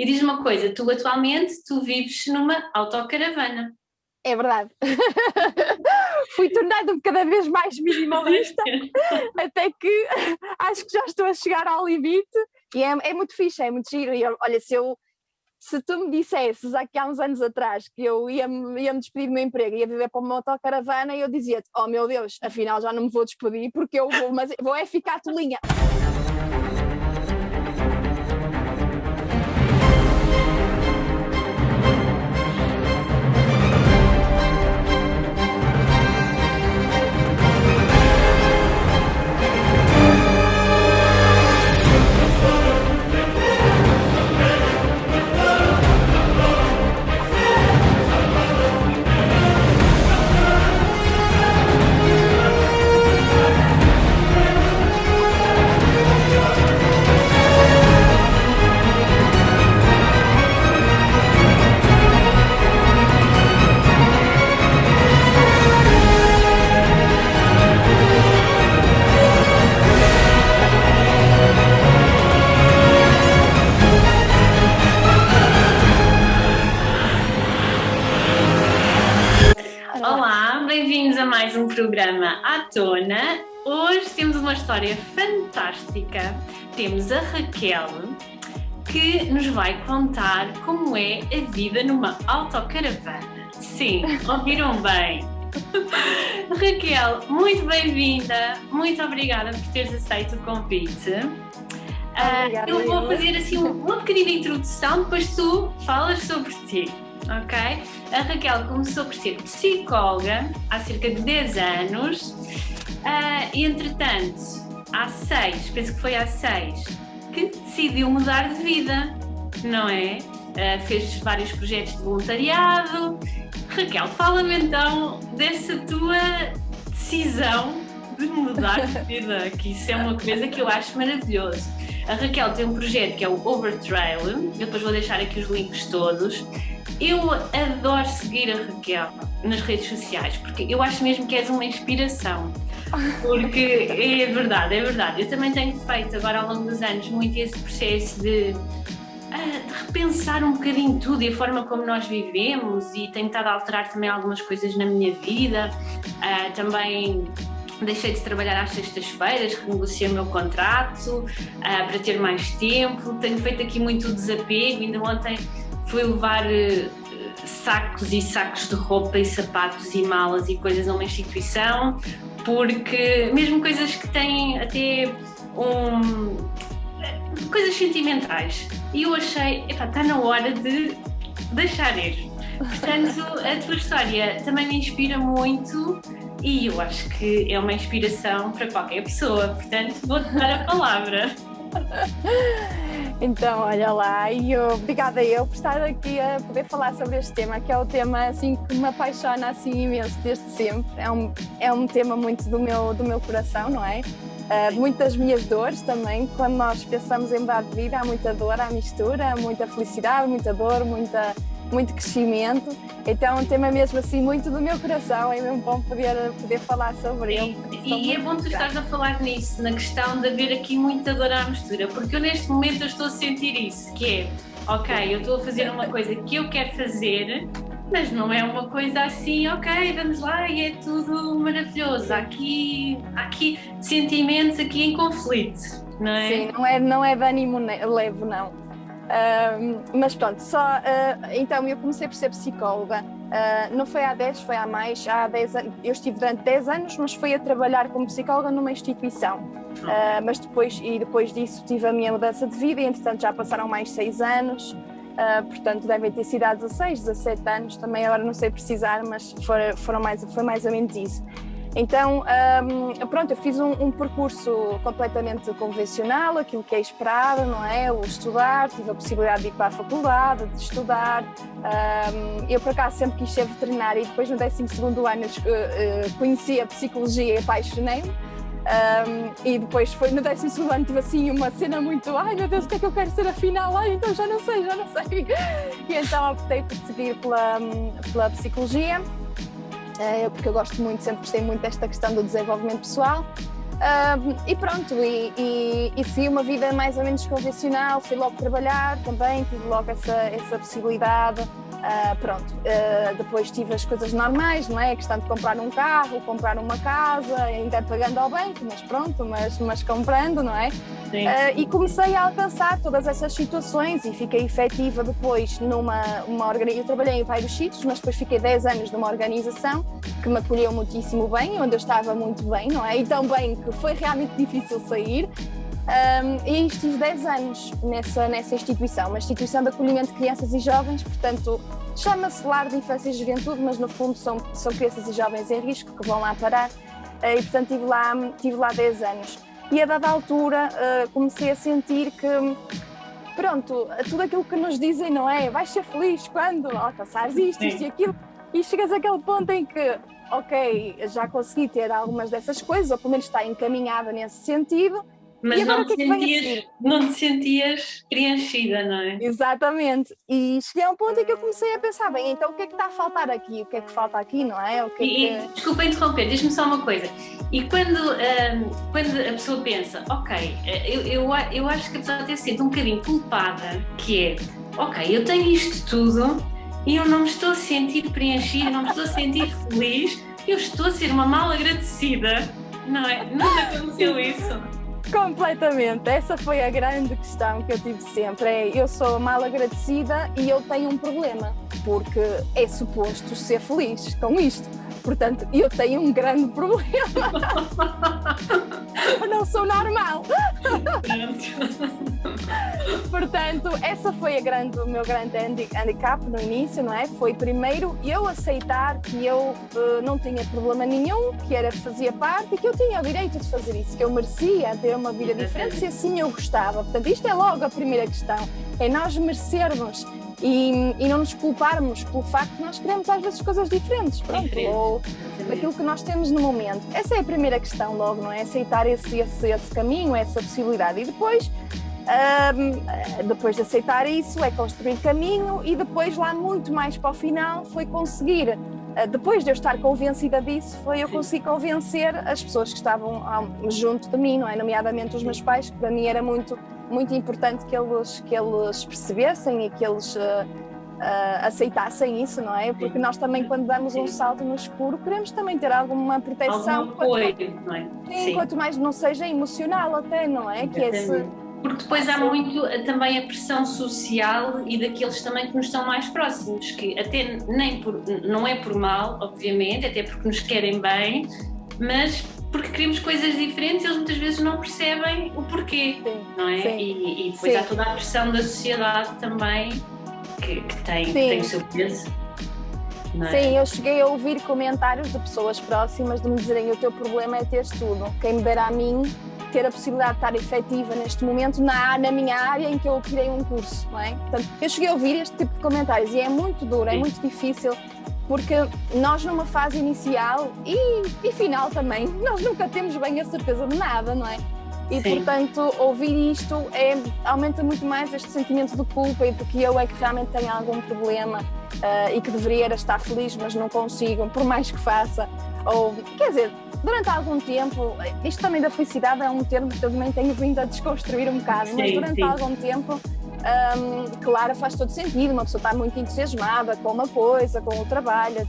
E diz uma coisa, tu atualmente vives numa autocaravana. É verdade. Fui tornando-me cada vez mais minimalista, até que acho que já estou a chegar ao limite e é muito fixe, é muito giro. E olha, se tu me dissesses aqui há uns anos atrás que eu ia-me despedir do meu emprego, ia viver para uma autocaravana, eu dizia-te, oh meu Deus, afinal já não me vou despedir porque eu vou, mas vou é ficar tolinha. Olá, bem-vindos a mais um programa à tona. Hoje temos uma história fantástica. Temos a Raquel, que nos vai contar como é a vida numa autocaravana. Sim, ouviram bem? Raquel, muito bem-vinda, muito obrigada por teres aceito o convite. Eu vou fazer assim uma pequenina introdução, depois tu falas sobre ti. Ok? A Raquel começou por ser psicóloga há cerca de 10 anos e entretanto, penso que foi há 6, que decidiu mudar de vida, não é? Fez vários projetos de voluntariado. Raquel, fala-me então dessa tua decisão de mudar de vida, que isso é uma coisa que eu acho maravilhoso. A Raquel tem um projeto que é o Overtrail, eu depois vou deixar aqui os links todos. Eu adoro seguir a Raquel nas redes sociais, porque eu acho mesmo que és uma inspiração, porque é verdade. Eu também tenho feito agora ao longo dos anos muito esse processo de repensar um bocadinho tudo e a forma como nós vivemos, e tenho estado a alterar também algumas coisas na minha vida. Também deixei de trabalhar às sextas-feiras, renegociei o meu contrato para ter mais tempo. Tenho feito aqui muito desapego. Ainda ontem fui levar sacos e sacos de roupa e sapatos e malas e coisas a uma instituição, porque mesmo coisas que têm até coisas sentimentais, e eu achei, está na hora de deixar ir. Portanto, a tua história também me inspira muito e eu acho que é uma inspiração para qualquer pessoa, portanto vou-te dar a palavra. Então, olha lá, e obrigada por estar aqui a poder falar sobre este tema, que é o tema assim, que me apaixona assim, imenso desde sempre. É um tema muito do meu coração, não é? Muitas minhas dores também. Quando nós pensamos em mudar de vida, há muita dor à mistura, muita felicidade, muita dor, muito crescimento. Então é um tema mesmo assim muito do meu coração, é mesmo bom poder falar sobre ele. E é bom tu estares a falar nisso, na questão de haver aqui muita dor à mistura, porque eu neste momento eu estou a sentir isso, que é, ok, eu estou a fazer uma coisa que eu quero fazer, mas não é uma coisa assim, ok, vamos lá e é tudo maravilhoso. Há aqui sentimentos aqui em conflito, não é? Sim, não é de ânimo leve, não. Mas pronto, então eu comecei por ser psicóloga, não foi há 10, foi há mais, há 10 anos, eu estive durante 10 anos, mas fui a trabalhar como psicóloga numa instituição, mas depois disso tive a minha mudança de vida e entretanto já passaram mais 6 anos, portanto devem ter sido há 16, 17 anos, também agora não sei precisar, mas foi mais ou menos isso. Então, pronto, eu fiz um percurso completamente convencional, aquilo que é esperado, não é? O estudar, tive a possibilidade de ir para a faculdade, de estudar. Eu, por acaso, sempre quis ser veterinária e depois no 12º ano conheci a psicologia e apaixonei-me. E depois foi no 12º ano, tive assim uma cena muito, ai meu Deus, o que é que eu quero ser afinal? Ai, então já não sei. E então optei por seguir pela psicologia. Porque eu sempre gostei muito desta questão do desenvolvimento pessoal. E pronto, e segui uma vida mais ou menos convencional, fui logo trabalhar também, tive logo essa possibilidade. Depois tive as coisas normais, não é? A questão de comprar um carro, comprar uma casa, ainda pagando ao banco, mas pronto, mas comprando, não é? E comecei a alcançar todas essas situações e fiquei efetiva depois eu trabalhei em vários sítios, mas depois fiquei 10 anos numa organização que me acolheu muitíssimo bem, onde eu estava muito bem, não é? E tão bem que foi realmente difícil sair. E estive 10 anos nessa instituição, uma instituição de acolhimento de crianças e jovens, portanto chama-se Lar de Infância e Juventude, mas no fundo são crianças e jovens em risco que vão lá parar, e portanto tive lá 10 anos. E a dada altura comecei a sentir que, pronto, tudo aquilo que nos dizem, não é? Vais ser feliz quando alcançares isto e aquilo, e chegas àquele ponto em que, ok, já consegui ter algumas dessas coisas, ou pelo menos está encaminhada nesse sentido. Mas não te sentias preenchida, não é? Exatamente. E cheguei a um ponto em que eu comecei a pensar, bem, então o que é que está a faltar aqui? O que é que falta aqui, não é? Desculpa interromper, diz-me só uma coisa. E quando a pessoa pensa, ok, eu acho que a pessoa até se sente um bocadinho culpada, que é, ok, eu tenho isto tudo e eu não me estou a sentir preenchida, não me estou a sentir feliz, eu estou a ser uma mal agradecida, não é? Nunca aconteceu isso? Completamente, essa foi a grande questão que eu tive sempre, eu sou mal agradecida e eu tenho um problema, porque é suposto ser feliz com isto, portanto eu tenho um grande problema, eu não sou normal. Portanto, essa foi o meu grande handicap no início, não é? Foi primeiro eu aceitar que eu não tinha problema nenhum, que fazia parte e que eu tinha o direito de fazer isso, que eu merecia ter uma vida diferente se assim eu gostava. Portanto, isto é logo a primeira questão, é nós merecermos e não nos culparmos pelo facto de nós queremos às vezes coisas diferentes, pronto, ou daquilo que nós temos no momento. Essa é a primeira questão logo, não é? Aceitar esse caminho, essa possibilidade. E depois de aceitar isso, é construir caminho e depois lá muito mais para o final foi conseguir, depois de eu estar convencida disso, eu consegui convencer as pessoas que estavam junto de mim, não é? Nomeadamente os meus pais, que para mim era muito, muito importante que eles percebessem e que eles aceitassem isso, não é? Porque nós também, quando damos um salto no escuro, queremos também ter alguma proteção. Algum apoio, não é? Sim, quanto mais não seja emocional até, não é? Que porque depois há muito também a pressão social e daqueles também que nos estão mais próximos, que até não é por mal, obviamente, até porque nos querem bem, mas porque queremos coisas diferentes, eles muitas vezes não percebem o porquê, não é? E depois há toda a pressão da sociedade também que tem o seu peso. É? Sim, eu cheguei a ouvir comentários de pessoas próximas de me dizerem: o teu problema é teres tudo, quem me dera a mim ter a possibilidade de estar efetiva neste momento na minha área em que eu tirei um curso, não é? Portanto, eu cheguei a ouvir este tipo de comentários e é muito duro, é muito difícil, porque nós numa fase inicial e final também, nós nunca temos bem a certeza de nada, não é? E portanto, ouvir isto aumenta muito mais este sentimento de culpa e de que eu é que realmente tenho algum problema e que deveria estar feliz, mas não consigo, por mais que faça. Ou, quer dizer, durante algum tempo, isto também da felicidade é um termo que eu também tenho vindo a desconstruir um bocado, mas durante algum tempo, claro, faz todo sentido, uma pessoa está muito entusiasmada com uma coisa, com o trabalho,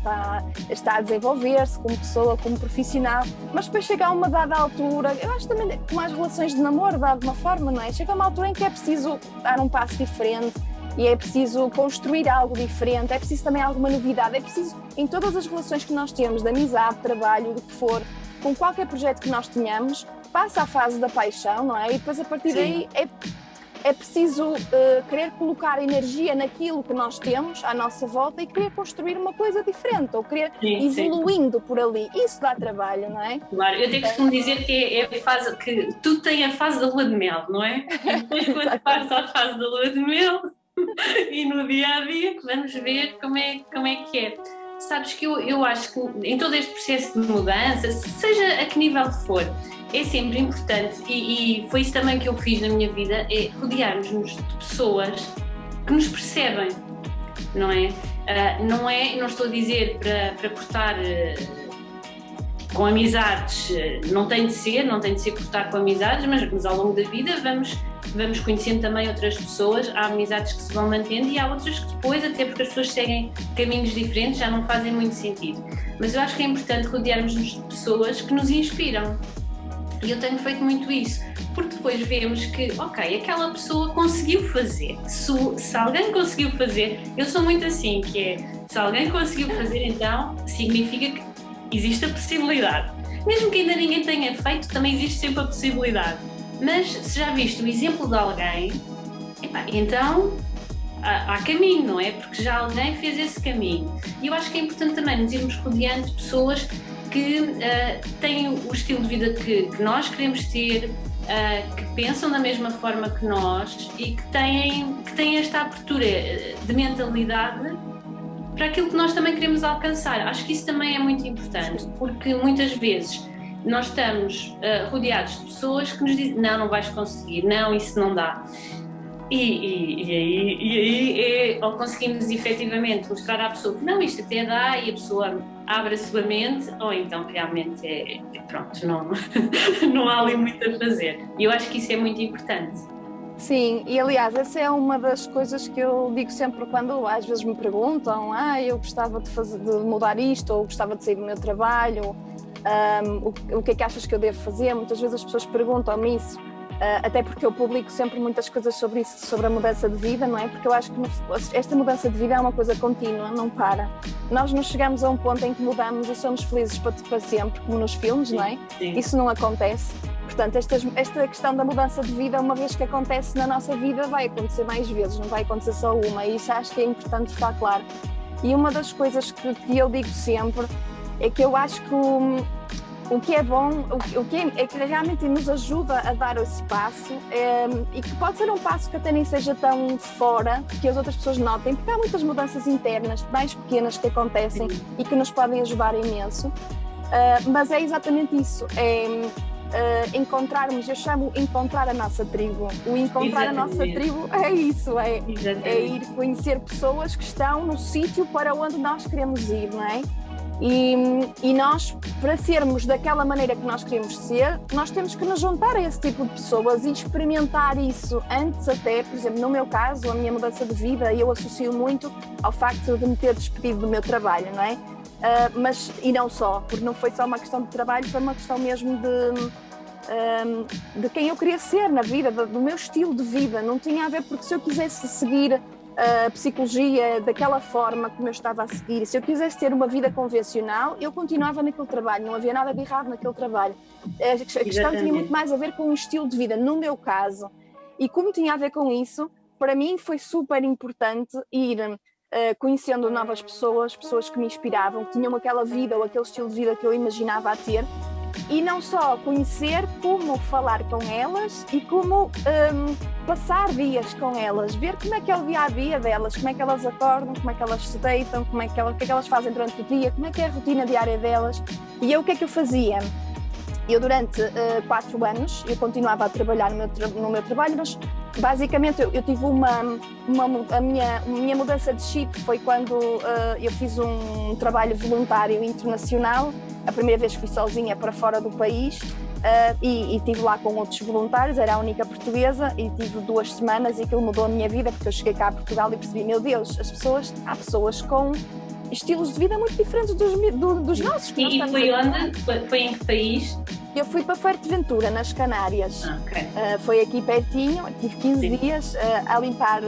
está a desenvolver-se como pessoa, como profissional, mas depois chega a uma dada altura, eu acho também como as relações de namoro, de alguma forma, não é? Chega a uma altura em que é preciso dar um passo diferente e é preciso construir algo diferente, é preciso também alguma novidade, é preciso, em todas as relações que nós temos, de amizade, de trabalho, do que for, com qualquer projeto que nós tenhamos, passa a fase da paixão, não é? E depois a partir daí é preciso querer colocar energia naquilo que nós temos à nossa volta e querer construir uma coisa diferente, ou querer evoluindo por ali. Isso dá trabalho, não é? Claro, eu até costumo dizer que é a fase que tudo tem a fase da lua de mel, não é? E depois quando passa a fase da lua de mel e no dia-a-dia vamos ver como é que é. Sabes que eu acho que em todo este processo de mudança, seja a que nível for, é sempre importante, e foi isso também que eu fiz na minha vida, é rodearmos-nos de pessoas que nos percebem, não é? Não estou a dizer para cortar com amizades, não tem de ser cortar com amizades, mas ao longo da vida vamos conhecendo também outras pessoas, há amizades que se vão mantendo e há outras que depois, até porque as pessoas seguem caminhos diferentes, já não fazem muito sentido. Mas eu acho que é importante rodearmos-nos de pessoas que nos inspiram. E eu tenho feito muito isso, porque depois vemos que, ok, aquela pessoa conseguiu fazer. Se alguém conseguiu fazer, eu sou muito assim, que é, se alguém conseguiu fazer, então significa que existe a possibilidade. Mesmo que ainda ninguém tenha feito, também existe sempre a possibilidade. Mas se já viste o exemplo de alguém, então há caminho, não é? Porque já alguém fez esse caminho. E eu acho que é importante também nos irmos rodeando de pessoas que têm o estilo de vida que nós queremos ter, que pensam da mesma forma que nós e que têm esta abertura de mentalidade para aquilo que nós também queremos alcançar. Acho que isso também é muito importante, porque muitas vezes nós estamos rodeados de pessoas que nos dizem não vais conseguir, não, isso não dá. E aí ou conseguimos efetivamente mostrar à pessoa que não, isto até dá, e a pessoa abre a sua mente, ou então realmente pronto, não há ali muito a fazer. E eu acho que isso é muito importante. Sim, e aliás, essa é uma das coisas que eu digo sempre quando às vezes me perguntam eu gostava de mudar isto, ou gostava de sair do meu trabalho, o que é que achas que eu devo fazer? Muitas vezes as pessoas perguntam-me isso, até porque eu publico sempre muitas coisas sobre isso, sobre a mudança de vida, não é? Porque eu acho que esta mudança de vida é uma coisa contínua, não para. Nós não chegamos a um ponto em que mudamos e somos felizes para sempre, como nos filmes, não é? Sim. Isso não acontece. Portanto, esta questão da mudança de vida, uma vez que acontece na nossa vida, vai acontecer mais vezes, não vai acontecer só uma, e isso acho que é importante ficar claro. E uma das coisas que eu digo sempre é que eu acho que o que é bom, é que realmente nos ajuda a dar esse passo, e que pode ser um passo que até nem seja tão fora, que as outras pessoas notem, porque há muitas mudanças internas, mais pequenas, que acontecem e que nos podem ajudar imenso, mas é exatamente isso, encontrarmos, eu chamo encontrar a nossa tribo. O encontrar a nossa tribo é isso, é ir conhecer pessoas que estão no sítio para onde nós queremos ir, não é? E nós, para sermos daquela maneira que nós queremos ser, nós temos que nos juntar a esse tipo de pessoas e experimentar isso antes até, por exemplo, no meu caso, a minha mudança de vida, eu associo muito ao facto de me ter despedido do meu trabalho, não é? E não só, porque não foi só uma questão de trabalho, foi uma questão mesmo de quem eu queria ser na vida, do meu estilo de vida. Não tinha a ver, porque se eu quisesse seguir a psicologia daquela forma como eu estava a seguir, se eu quisesse ter uma vida convencional, eu continuava naquele trabalho, não havia nada de errado naquele trabalho. A questão tinha muito mais a ver com o estilo de vida, no meu caso. E como tinha a ver com isso, para mim foi super importante ir conhecendo novas pessoas que me inspiravam, que tinham aquela vida ou aquele estilo de vida que eu imaginava a ter, e não só conhecer, como falar com elas e como passar dias com elas, ver como é que é o dia-a-dia delas, como é que elas acordam, como é que elas se deitam, o que é que elas fazem durante o dia, como é que é a rotina diária delas. E eu o que é que eu fazia? Eu durante 4 anos, eu continuava a trabalhar no meu trabalho, mas basicamente eu tive a minha mudança de chip foi quando eu fiz um trabalho voluntário internacional, a primeira vez que fui sozinha para fora do país, e estive lá com outros voluntários, era a única portuguesa, e tive 2 semanas e aquilo mudou a minha vida, porque eu cheguei cá a Portugal e percebi, meu Deus, há pessoas com estilos de vida muito diferentes dos nossos. E foi onde? Foi em que país? Eu fui para Fuerteventura, nas Canárias. Okay. Foi aqui pertinho, tive 15 dias a limpar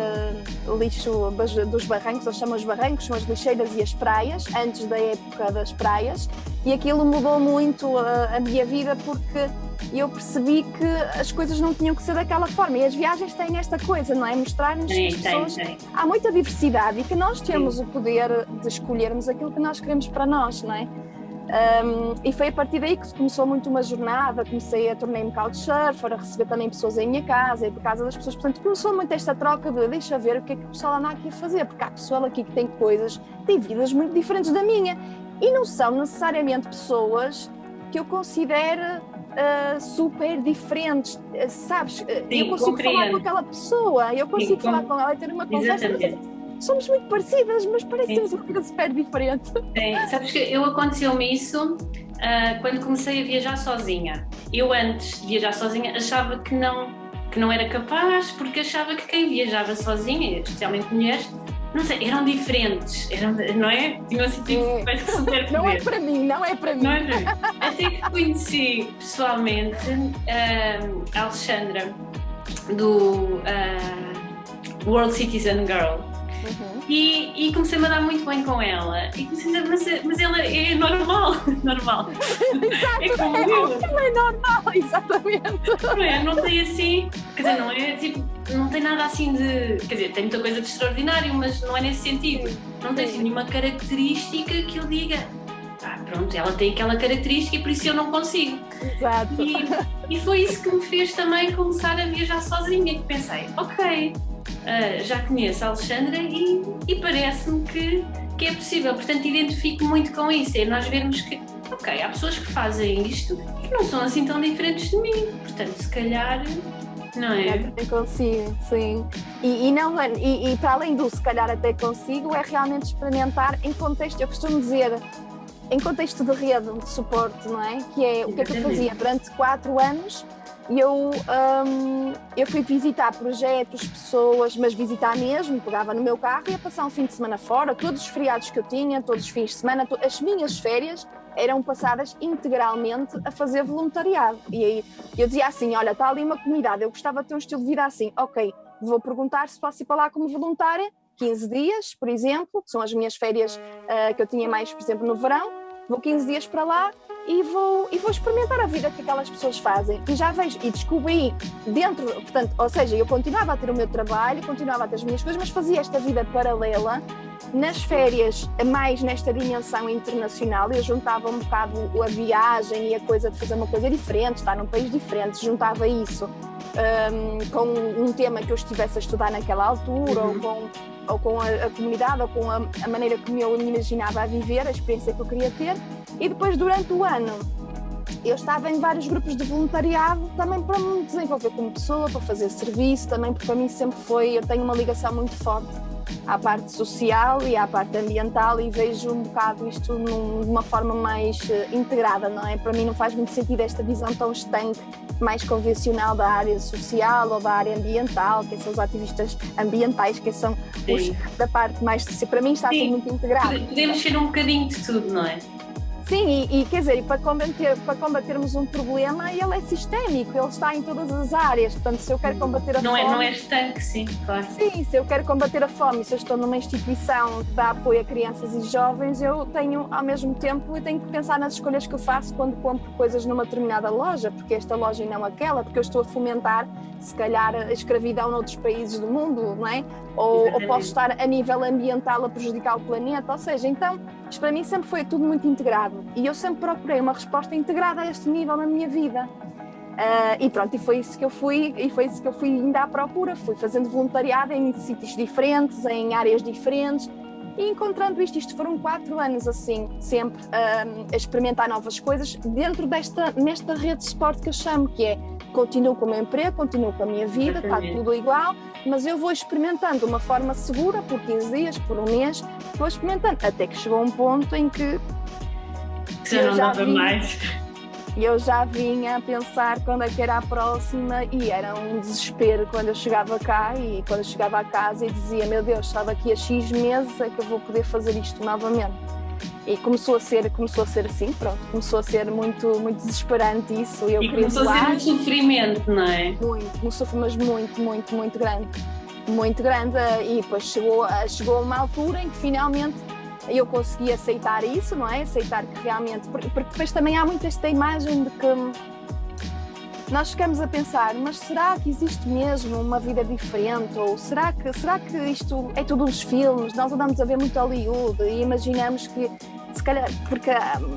lixo dos barrancos, eles chamam os barrancos, são as lixeiras e as praias, antes da época das praias, e aquilo mudou muito a minha vida, porque eu percebi que as coisas não tinham que ser daquela forma, e as viagens têm esta coisa, não é? Mostrar-nos que as pessoas... Há muita diversidade e que nós temos o poder de escolhermos aquilo que nós queremos para nós, não é? E foi a partir daí que começou muito uma jornada, tornei-me couchsurfer, a receber também pessoas em minha casa e por casa das pessoas, portanto começou muito esta troca de deixa ver o que é que o pessoal anda aqui a fazer, porque há pessoal aqui que tem vidas muito diferentes da minha, e não são necessariamente pessoas que eu considero super diferentes, sabes? Sim, eu consigo falar com aquela pessoa, eu consigo falar com ela e ter uma conversa. Somos muito parecidas, mas parece que temos uma coisa super diferente. Sabes que aconteceu-me isso quando comecei a viajar sozinha. Eu antes de viajar sozinha achava que não era capaz, porque achava que quem viajava sozinha, especialmente mulheres, não sei, eram diferentes, não é? Tinham assim tipo, super Não é para mim, não é para mim. Não é para mim. Até que conheci pessoalmente a Alexandra do World Citizen Girl. E comecei-me a dar muito bem com ela. E comecei a dizer, mas ela é normal. Exato, É como eu. ela é normal, exatamente. Não tem assim, quer dizer, não é tipo, não tem nada assim de, quer dizer, tem muita coisa de extraordinário, mas não é nesse sentido. Não tem assim nenhuma característica que eu diga, pronto, ela tem aquela característica e por isso eu não consigo. Exato. E foi isso que me fez também começar a viajar sozinha, que pensei, ok, já conheço a Alexandra e parece-me que é possível, portanto identifico muito com isso, é nós vermos que, ok, há pessoas que fazem isto e que não são assim tão diferentes de mim, portanto se calhar, não é? Até consigo, sim. E para além do se calhar até consigo, é realmente experimentar em contexto, eu costumo dizer, em contexto de rede de suporte, não é? Que é o que é que eu fazia durante 4 anos. Eu fui visitar projetos, pessoas, mas visitar mesmo, pegava no meu carro e ia passar um fim de semana fora, todos os feriados que eu tinha, todos os fins de semana, as minhas férias eram passadas integralmente a fazer voluntariado. E aí eu dizia assim, olha, está ali uma comunidade, eu gostava de ter um estilo de vida assim, ok, vou perguntar se posso ir para lá como voluntária, 15 dias, por exemplo, que são as minhas férias que eu tinha mais, por exemplo, no verão, vou 15 dias para lá e vou experimentar a vida que aquelas pessoas fazem e já vejo e descobri dentro, portanto, ou seja, eu continuava a ter o meu trabalho, continuava a ter as minhas coisas, mas fazia esta vida paralela nas férias, mais nesta dimensão internacional. Eu juntava um bocado a viagem e a coisa de fazer uma coisa diferente, estar num país diferente, juntava isso com um tema que eu estivesse a estudar naquela altura, ou com a comunidade, ou com a maneira como eu me imaginava a viver, a experiência que eu queria ter. E depois, durante o ano, eu estava em vários grupos de voluntariado, também para me desenvolver como pessoa, para fazer serviço, também porque para mim sempre foi, eu tenho uma ligação muito forte à parte social e à parte ambiental e vejo um bocado isto de uma forma mais integrada, não é? Para mim não faz muito sentido esta visão tão estanque, mais convencional da área social ou da área ambiental, quem são os ativistas ambientais, quem são os da parte mais... Para mim está tudo muito integrado. Podemos ser um bocadinho de tudo, não é? Sim, e quer dizer, para combatermos um problema, ele é sistémico, ele está em todas as áreas. Portanto, se eu quero combater a fome... Não é estanque, sim, claro. Sim, se eu quero combater a fome, se eu estou numa instituição que dá apoio a crianças e jovens, eu tenho, ao mesmo tempo, eu tenho que pensar nas escolhas que eu faço quando compro coisas numa determinada loja, porque esta loja e não aquela, porque eu estou a fomentar, se calhar, a escravidão noutros países do mundo, não é? Ou posso estar, a nível ambiental, a prejudicar o planeta. Ou seja, então, isto para mim sempre foi tudo muito integrado. E eu sempre procurei uma resposta integrada a este nível na minha vida. E pronto, e foi isso que eu fui ainda à procura. Fui fazendo voluntariado em sítios diferentes, em áreas diferentes, e encontrando isto foram 4 anos assim, sempre a experimentar novas coisas dentro nesta rede de suporte que eu chamo, que é, continuo com o meu emprego, continuo com a minha vida, está tudo igual, mas eu vou experimentando de uma forma segura, por 15 dias, por um mês, vou experimentando, até que chegou um ponto em que eu já vinha a pensar quando é que era a próxima, e era um desespero quando eu chegava cá e quando eu chegava a casa e dizia, meu Deus, só daqui a X meses é que eu vou poder fazer isto novamente. E começou a ser assim, pronto, começou a ser muito, muito desesperante isso. E começou a ser um sofrimento, não é? Muito, mas muito grande. Muito grande, e depois chegou uma altura em que finalmente eu consegui aceitar isso, não é? Aceitar que realmente, porque depois também há muito esta imagem de que nós ficamos a pensar, mas será que existe mesmo uma vida diferente? Ou será que isto é tudo uns filmes? Nós andamos a ver muito Hollywood e imaginamos que, se calhar, porque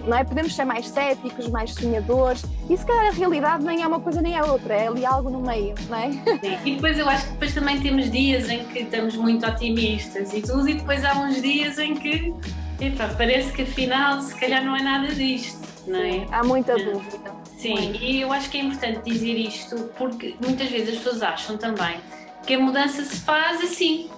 não é? Podemos ser mais céticos, mais sonhadores, e se calhar a realidade nem é uma coisa nem é outra, é ali algo no meio, não é? Sim. E depois eu acho que depois também temos dias em que estamos muito otimistas e tudo, e depois há uns dias em que parece que afinal se calhar não é nada disto, não é? Sim, há muita dúvida. Sim, e eu acho que é importante dizer isto porque muitas vezes as pessoas acham também que a mudança se faz assim,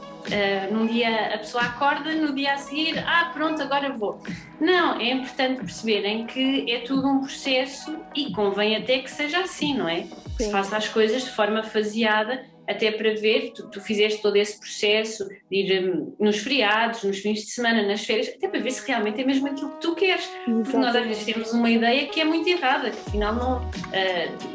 num dia a pessoa acorda, no dia a seguir, pronto, agora vou. Não, é importante perceberem que é tudo um processo e convém até que seja assim, não é? Que se faça as coisas de forma faseada, até para ver, tu fizeste todo esse processo de ir nos feriados, nos fins de semana, nas férias, até para ver se realmente é mesmo aquilo que tu queres. Porque nós às vezes temos uma ideia que é muito errada, que afinal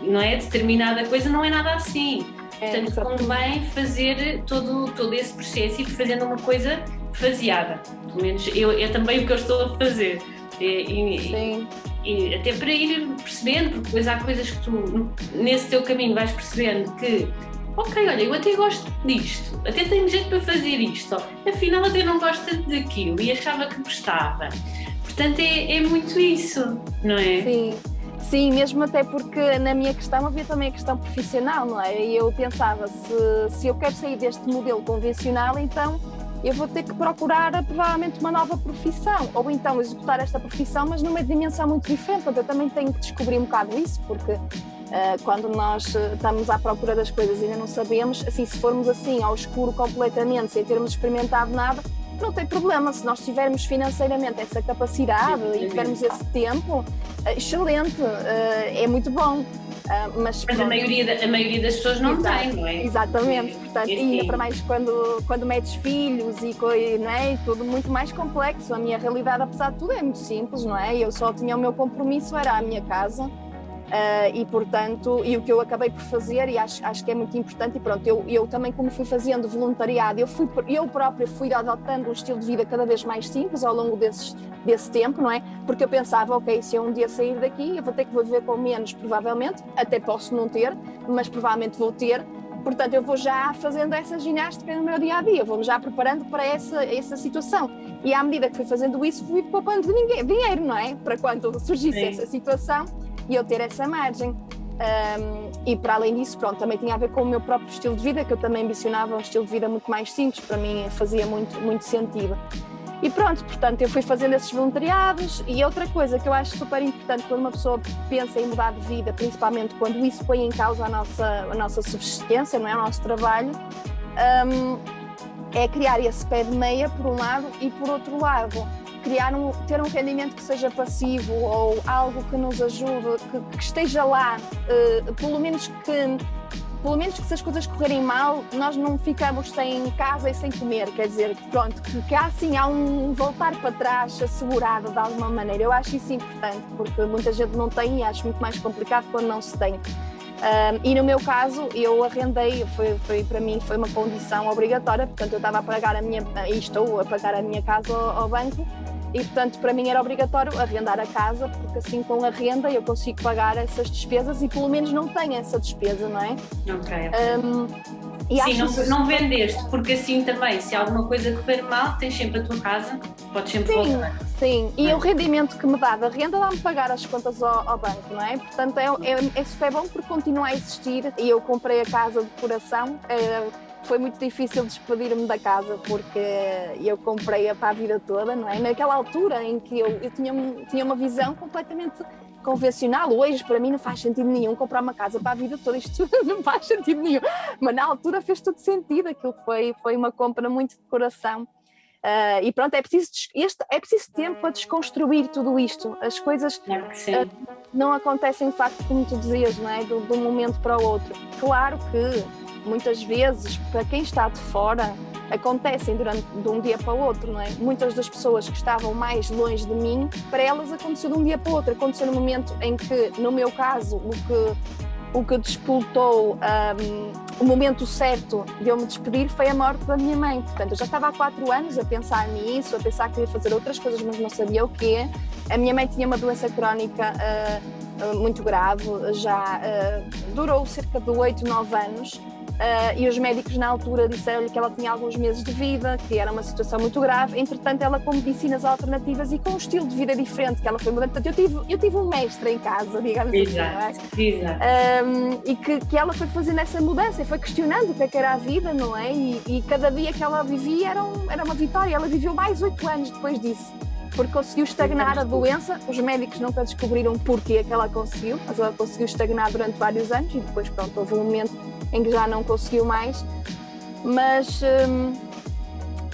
não é determinada coisa, não é nada assim. Portanto, convém fazer todo esse processo e fazendo uma coisa faseada. Pelo menos é também o que eu estou a fazer. E até para ir percebendo, porque depois há coisas que tu, nesse teu caminho, vais percebendo que ok, olha, eu até gosto disto, até tenho jeito para fazer isto, afinal até não gosto tanto daquilo e achava que gostava. Portanto, é muito isso, não é? Sim, mesmo até porque na minha questão havia também a questão profissional, não é? E eu pensava, se eu quero sair deste modelo convencional, então eu vou ter que procurar provavelmente uma nova profissão, ou então executar esta profissão, mas numa dimensão muito diferente. Portanto, eu também tenho que descobrir um bocado isso, porque quando nós estamos à procura das coisas e ainda não sabemos, assim, se formos assim ao escuro completamente, sem termos experimentado nada, não tem problema. Se nós tivermos financeiramente essa capacidade e tivermos esse tempo, excelente, é muito bom. Mas a maioria das pessoas não tem, não é? Exatamente, portanto, e para mais quando metes filhos não é? Tudo muito mais complexo. A minha realidade, apesar de tudo, é muito simples, não é? Eu só tinha o meu compromisso, era a minha casa. E portanto, e o que eu acabei por fazer, e acho que é muito importante, e pronto, eu também, como fui fazendo voluntariado, eu própria fui adotando um estilo de vida cada vez mais simples ao longo desse tempo, não é? Porque eu pensava, ok, se eu um dia sair daqui, eu vou ter que viver com menos, provavelmente, até posso não ter, mas provavelmente vou ter. Portanto, eu vou já fazendo essa ginástica no meu dia-a-dia, vou-me já preparando para essa situação. E à medida que fui fazendo isso, fui poupando dinheiro, não é? Para quando surgisse essa situação, e eu ter essa margem. E para além disso, pronto, também tinha a ver com o meu próprio estilo de vida, que eu também ambicionava um estilo de vida muito mais simples, para mim fazia muito sentido. E pronto, portanto, eu fui fazendo esses voluntariados. E outra coisa que eu acho super importante quando uma pessoa pensa em mudar de vida, principalmente quando isso põe em causa a nossa subsistência, não é? O nosso trabalho, é criar esse pé de meia, por um lado, e por outro lado, ter um rendimento que seja passivo ou algo que nos ajude, que esteja lá, pelo menos que se as coisas correrem mal, nós não ficamos sem casa e sem comer, quer dizer, pronto, que há um voltar para trás assegurado de alguma maneira. Eu acho isso importante, porque muita gente não tem e acho muito mais complicado quando não se tem. E no meu caso, eu arrendei, para mim foi uma condição obrigatória, portanto eu estava a pagar e estou a pagar a minha casa ao banco, e portanto para mim era obrigatório arrendar a casa, porque assim com a renda eu consigo pagar essas despesas e pelo menos não tenho essa despesa, não é? Sim, não vendeste, porque assim também, se alguma coisa correr mal, tens sempre a tua casa, podes sempre voltar. Sim, e o rendimento que me dá da renda dá-me pagar as contas ao banco, não é? Portanto é super bom porque continua a existir, e eu comprei a casa de coração. Foi muito difícil despedir-me da casa porque eu comprei-a para a vida toda, não é? Naquela altura em que eu tinha uma visão completamente convencional. Hoje, para mim, não faz sentido nenhum comprar uma casa para a vida toda. Isto não faz sentido nenhum. Mas na altura fez todo sentido. Aquilo foi uma compra muito de coração. E pronto, é preciso tempo para desconstruir tudo isto. As coisas não acontecem, de facto, como tu dizias, não é? De um momento para o outro. Claro que muitas vezes, para quem está de fora, acontecem de um dia para o outro, não é? Muitas das pessoas que estavam mais longe de mim, para elas aconteceu de um dia para o outro. Aconteceu no momento em que, no meu caso, o que despoltou o momento certo de eu me despedir foi a morte da minha mãe. Portanto, eu já estava há 4 anos a pensar nisso, a pensar que ia fazer outras coisas, mas não sabia o quê. A minha mãe tinha uma doença crónica muito grave, já durou cerca de 8, 9 anos. E os médicos na altura disseram-lhe que ela tinha alguns meses de vida, que era uma situação muito grave. Entretanto, ela com medicinas alternativas e com um estilo de vida diferente que ela foi mudando. Portanto, eu tive um mestre em casa, digamos assim, não é? E que ela foi fazendo essa mudança e foi questionando o que era a vida, não é? E cada dia que ela vivia era uma vitória. Ela viveu mais 8 anos depois disso, porque conseguiu estagnar a doença. Os médicos nunca descobriram porquê que ela conseguiu, mas ela conseguiu estagnar durante vários anos e depois, pronto, houve um momento em que já não conseguiu mais, mas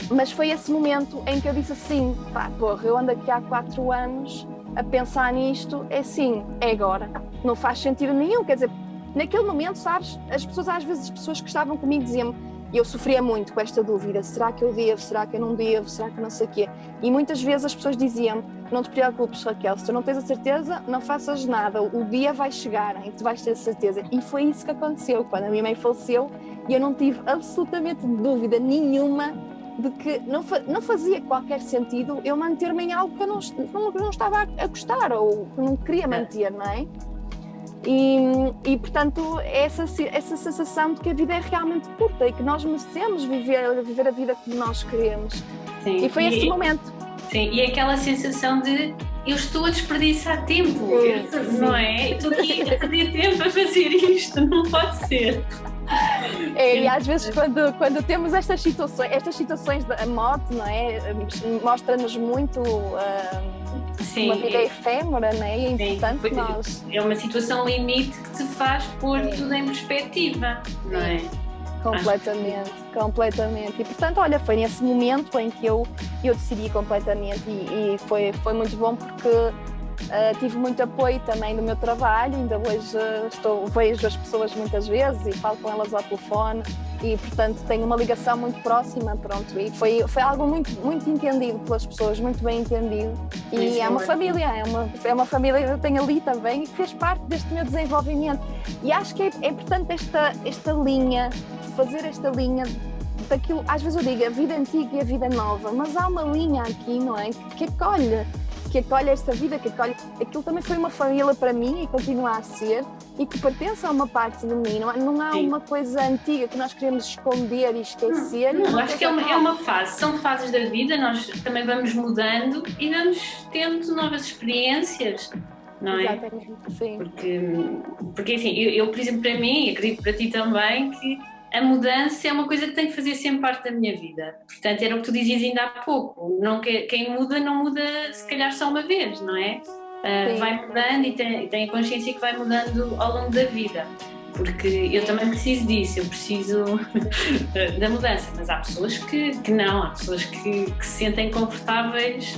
Mas foi esse momento em que eu disse assim, pá, porra, eu ando aqui há 4 anos a pensar nisto, é assim, é agora. Não faz sentido nenhum, quer dizer, naquele momento, sabes, as pessoas que estavam comigo diziam-me, eu sofria muito com esta dúvida, será que eu devo, será que eu não devo, será que não sei o quê? E muitas vezes as pessoas diziam-me, não te preocupes, Raquel, se tu não tens a certeza, não faças nada, o dia vai chegar em que tu vais ter a certeza. E foi isso que aconteceu, quando a minha mãe faleceu, e eu não tive absolutamente dúvida nenhuma de que não fazia qualquer sentido eu manter-me em algo que eu não estava a gostar, ou que não queria manter, não é? E portanto, essa sensação de que a vida é realmente curta e que nós merecemos viver a vida como nós queremos. Sim. E foi esse momento. Sim, e aquela sensação de eu estou a desperdiçar tempo, não é? Estou aqui a perder tempo a fazer isto, não pode ser. E às vezes quando temos estas situações da morte, não é? Mostra-nos muito uma vida efêmera, não é? E é importante nós... É uma situação limite que te faz pôr tudo em perspectiva, não é? Completamente. E portanto, olha, foi nesse momento em que eu decidi completamente e foi muito bom porque tive muito apoio também do meu trabalho, ainda hoje vejo as pessoas muitas vezes e falo com elas ao telefone e portanto tenho uma ligação muito próxima, pronto, e foi algo muito, muito entendido pelas pessoas, muito bem entendido e é uma família, é uma família que eu tenho ali também e que fez parte deste meu desenvolvimento e acho que é importante esta linha, fazer esta linha daquilo, às vezes eu digo a vida antiga e a vida nova, mas há uma linha aqui, não é, que acolhe esta vida, que acolhe... Aquilo também foi uma família para mim e continua a ser e que pertence a uma parte de mim. Não há uma coisa antiga que nós queremos esconder e esquecer. Não, acho que é uma fase. São fases da vida, nós também vamos mudando e vamos tendo novas experiências, não é? Exatamente, sim. Porque enfim, eu, por exemplo, para mim, e acredito para ti também, que a mudança é uma coisa que tem que fazer sempre parte da minha vida. Portanto, era o que tu dizias ainda há pouco. Quem muda, não muda se calhar só uma vez, não é? Vai mudando e tem a consciência que vai mudando ao longo da vida. Porque eu também preciso disso, eu preciso da mudança. Mas há pessoas que não, há pessoas que se sentem confortáveis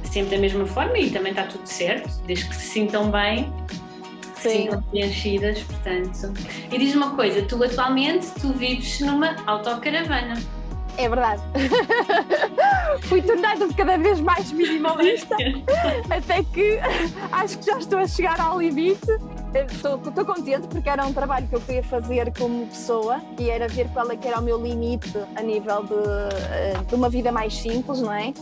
sempre da mesma forma e também está tudo certo, desde que se sintam bem. Sim, preenchidas, portanto. E diz uma coisa, tu atualmente vives numa autocaravana. É verdade. Fui tornando cada vez mais minimalista, até que acho que já estou a chegar ao limite. Estou contente porque era um trabalho que eu queria fazer como pessoa e era ver qual é que era o meu limite a nível de uma vida mais simples, não é?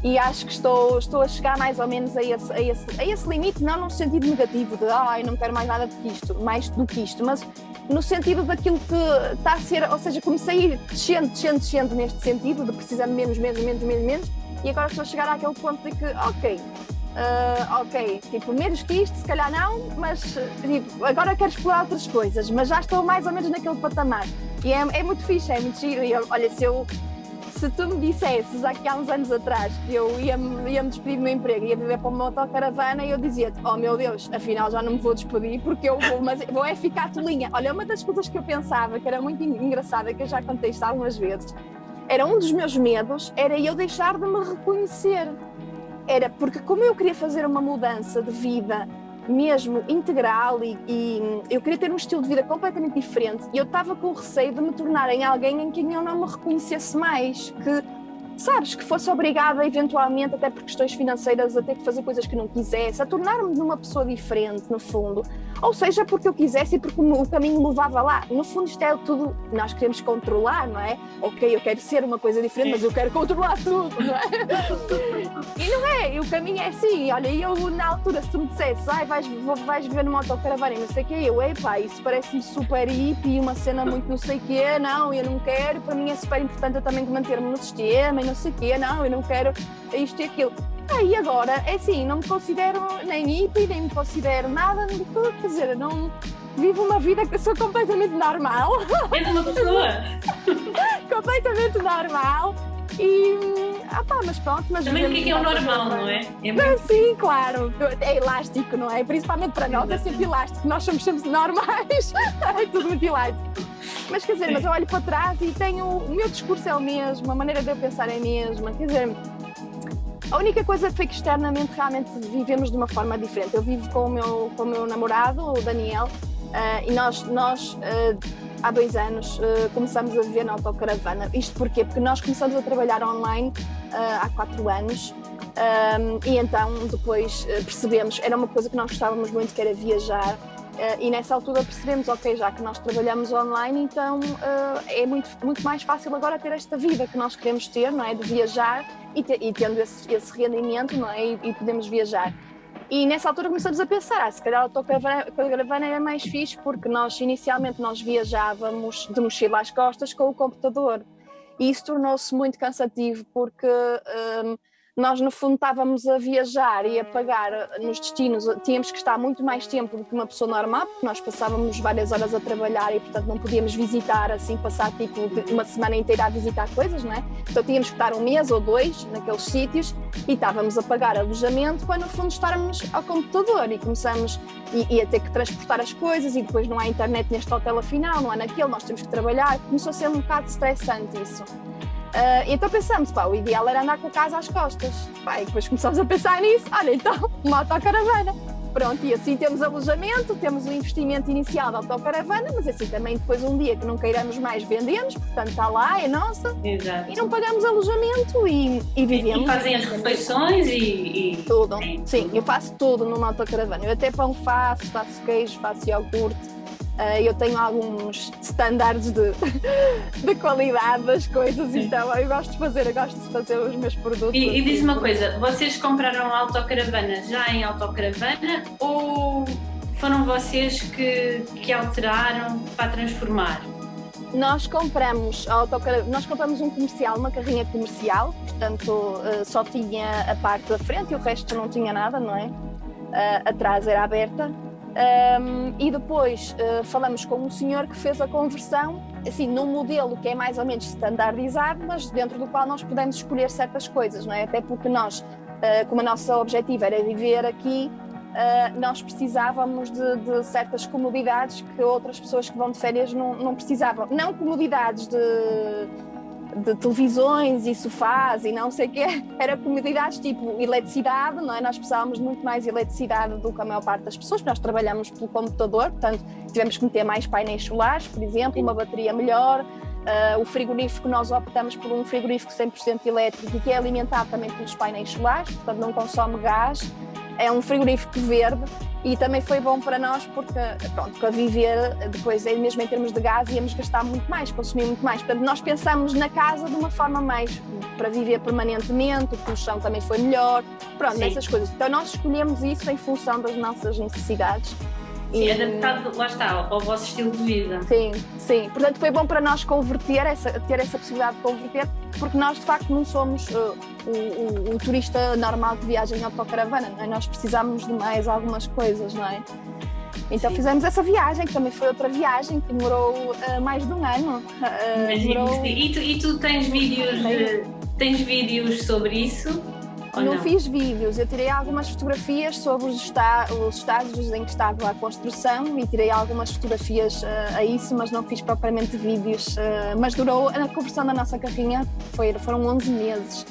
E acho que estou a chegar mais ou menos a esse limite, não no sentido negativo de não quero mais nada mais do que isto, mas no sentido daquilo que está a ser, ou seja, comecei a ir descendo neste sentido, de precisar de menos, e agora estou a chegar àquele ponto de que, ok, tipo, menos que isto, se calhar não, mas tipo, agora quero explorar outras coisas, mas já estou mais ou menos naquele patamar. E é muito fixe, é muito giro. E olha, se tu me dissesses aqui há uns anos atrás que eu ia-me despedir do meu emprego, ia viver para uma autocaravana, eu dizia-te, oh meu Deus, afinal já não me vou despedir porque eu vou ficar tolinha. Olha, uma das coisas que eu pensava que era muito engraçada, que eu já contei isto algumas vezes, era um dos meus medos, era eu deixar de me reconhecer. Era porque como eu queria fazer uma mudança de vida mesmo integral e eu queria ter um estilo de vida completamente diferente e eu estava com receio de me tornar em alguém em quem eu não me reconhecesse mais, que fosse obrigada eventualmente, até por questões financeiras, a ter que fazer coisas que não quisesse, a tornar-me numa pessoa diferente, no fundo, ou seja, porque eu quisesse e porque o caminho me levava lá. No fundo isto é tudo, nós queremos controlar, não é? Ok, eu quero ser uma coisa diferente, mas eu quero controlar tudo, não é? E não é, e o caminho é assim. Olha, eu na altura, se tu me dissesse, vais viver numa autocaravana e não sei o quê, isso parece-me super hippie, uma cena muito não sei o quê, não, eu não quero, para mim é super importante eu também manter-me no sistema e não sei o quê, não, eu não quero isto e aquilo. E agora, é assim, não me considero nem hippie, nem me considero nada, quer dizer, não vivo uma vida que sou completamente normal. És uma pessoa completamente normal. E, mas pronto, mas também o que é o normal, não é? Sim, claro, é elástico, não é? Principalmente para nós é sempre elástico, nós somos sempre normais, é tudo muito elástico. Mas quer dizer, mas eu olho para trás e tenho, o meu discurso é o mesmo, a maneira de eu pensar é a mesma, quer dizer, a única coisa foi que externamente realmente vivemos de uma forma diferente. Eu vivo com o meu namorado, o Daniel, e nós há 2 anos começamos a viver na autocaravana. Isto porquê? Porque nós começamos a trabalhar online há 4 anos. E então depois percebemos, era uma coisa que nós gostávamos muito, que era viajar, e nessa altura percebemos, ok, já que nós trabalhamos online, então é muito mais fácil agora ter esta vida que nós queremos ter, não é? De viajar e tendo esse rendimento, não é? E podemos viajar. E nessa altura começamos a pensar, se calhar a autocaravana era mais fixe, porque inicialmente nós viajávamos de mochila às costas com o computador, e isso tornou-se muito cansativo, porque nós no fundo estávamos a viajar e a pagar nos destinos, tínhamos que estar muito mais tempo do que uma pessoa normal, porque nós passávamos várias horas a trabalhar e portanto não podíamos visitar assim, passar tipo uma semana inteira a visitar coisas, não é? Então tínhamos que estar 1 mês ou 2 naqueles sítios e estávamos a pagar alojamento para no fundo estarmos ao computador, e começamos a ter que transportar as coisas, e depois não há internet neste hotel afinal, não há naquele, nós temos que trabalhar, começou a ser um bocado estressante isso. Então pensamos, o ideal era andar com a casa às costas, e depois começamos a pensar nisso, olha, então, uma autocaravana. Pronto, e assim temos alojamento, temos o investimento inicial da autocaravana, mas assim também depois um dia que não queiramos mais vendemos, portanto está lá, é nossa. Exato. E não pagamos alojamento e vivemos. E fazem as refeições e... Tudo, sim, eu faço tudo numa autocaravana, eu até pão faço queijo, faço iogurte. Eu tenho alguns estándares de qualidade das coisas, então eu gosto de fazer os meus produtos. E diz-me uma coisa, vocês compraram a autocaravana já em autocaravana ou foram vocês que alteraram para transformar? Nós compramos um comercial, uma carrinha comercial, portanto só tinha a parte da frente e o resto não tinha nada, não é? Atrás era aberta. E depois falamos com um senhor que fez a conversão, assim, num modelo que é mais ou menos standardizado, mas dentro do qual nós podemos escolher certas coisas, não é? Até porque nós, como o nosso objetivo era viver aqui, nós precisávamos de certas comodidades que outras pessoas que vão de férias não precisavam. Não comodidades de televisões e sofás e não sei o quê, era comodidades tipo eletricidade, não é? Nós precisávamos de muito mais eletricidade do que a maior parte das pessoas, porque nós trabalhamos pelo computador, portanto tivemos que meter mais painéis solares, por exemplo, uma bateria melhor. O frigorífico, nós optamos por um frigorífico 100% elétrico, que é alimentado também pelos painéis solares, portanto não consome gás, é um frigorífico verde. E também foi bom para nós porque, pronto, para viver depois, mesmo em termos de gás, íamos gastar muito mais, consumir muito mais. Portanto, nós pensámos na casa de uma forma mais para viver permanentemente, o colchão também foi melhor, pronto, nessas coisas. Então nós escolhemos isso em função das nossas necessidades. Sim, adaptado, lá está, ao vosso estilo de vida. Sim. Portanto, foi bom para nós ter essa possibilidade de converter, porque nós, de facto, não somos o turista normal que viaja em autocaravana, não é? Nós precisamos de mais algumas coisas, não é? Então fizemos essa viagem, que também foi outra viagem, que demorou mais de 1 ano. E tu tens vídeos sobre isso? Não fiz vídeos, eu tirei algumas fotografias sobre os estágios em que estava a construção e tirei algumas fotografias a isso, mas não fiz propriamente vídeos, mas durou, a conversão da nossa carrinha foram 11 meses.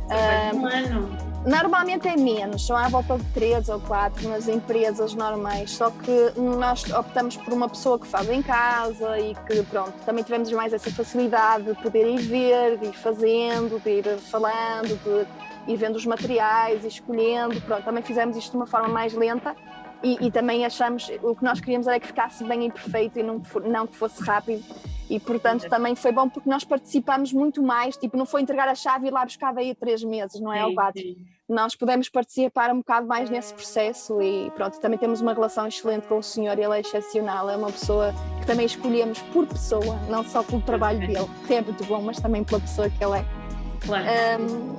Foi um ano. Normalmente é menos, são à volta de 3 ou 4 nas empresas normais, só que nós optamos por uma pessoa que faz em casa e que, pronto, também tivemos mais essa facilidade de poder ir ver, de ir fazendo, de ir falando, de ir vendo os materiais e escolhendo, pronto, também fizemos isto de uma forma mais lenta e também achamos, o que nós queríamos era que ficasse bem e perfeito e não que fosse rápido. E, portanto, também foi bom porque nós participamos muito mais, tipo, não foi entregar a chave e ir lá buscar daí a 3 meses, não é? Ou 4. Nós pudemos participar um bocado mais nesse processo e, pronto, também temos uma relação excelente com o senhor, ele é excepcional, é uma pessoa que também escolhemos por pessoa, não só pelo trabalho dele, que é muito bom, mas também pela pessoa que ele é. Claro.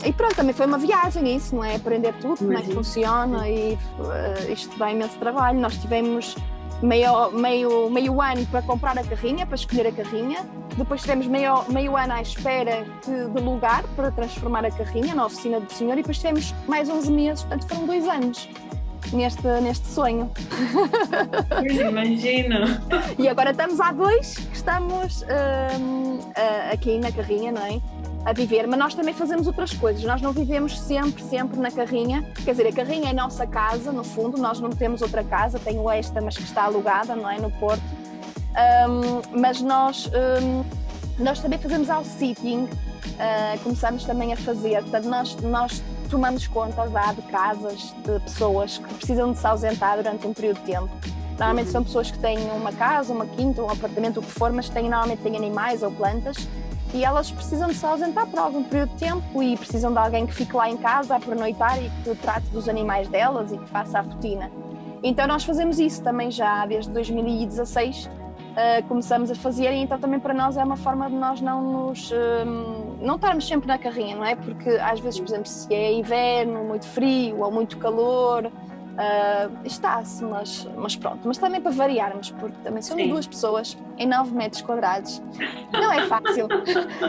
E pronto, também foi uma viagem isso, não é? Aprender tudo, como é que funciona e isto dá imenso trabalho. Nós tivemos meio ano para comprar a carrinha, para escolher a carrinha, depois tivemos meio ano à espera de lugar para transformar a carrinha na oficina do senhor e depois tivemos mais 11 meses, portanto foram 2 anos. neste sonho. Pois, imagino. E agora estamos há 2 que estamos aqui na carrinha, não é? A viver, mas nós também fazemos outras coisas, nós não vivemos sempre na carrinha, quer dizer, a carrinha é a nossa casa, no fundo, nós não temos outra casa, tenho esta, mas que está alugada, não é, no Porto, mas nós também fazemos house sitting, começamos também a fazer, portanto nós tomamos conta já de casas, de pessoas que precisam de se ausentar durante um período de tempo. Normalmente são pessoas que têm uma casa, uma quinta, um apartamento, o que for, mas normalmente têm animais ou plantas, e elas precisam de se ausentar por algum período de tempo e precisam de alguém que fique lá em casa a pernoitar e que trate dos animais delas e que faça a rotina. Então nós fazemos isso também já desde 2016, começamos a fazer, e então também para nós é uma forma de nós não estarmos sempre na carrinha, não é? Porque às vezes, por exemplo, se é inverno, muito frio ou muito calor, está-se, mas pronto, mas também para variarmos, porque também somos 2 pessoas em 9 metros quadrados, não é fácil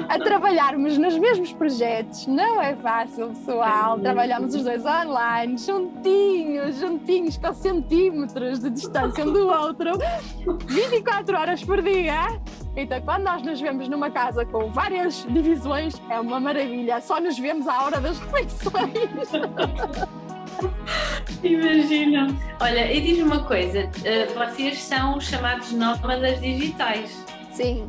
a trabalharmos nos mesmos projetos, não é fácil, pessoal, trabalhamos os 2 online, juntinhos com centímetros de distância um do outro, 24 horas por dia. Então, quando nós nos vemos numa casa com várias divisões, é uma maravilha, só nos vemos à hora das refeições. Imagina. Olha, e diz-me uma coisa, vocês são os chamados nómadas digitais. Sim,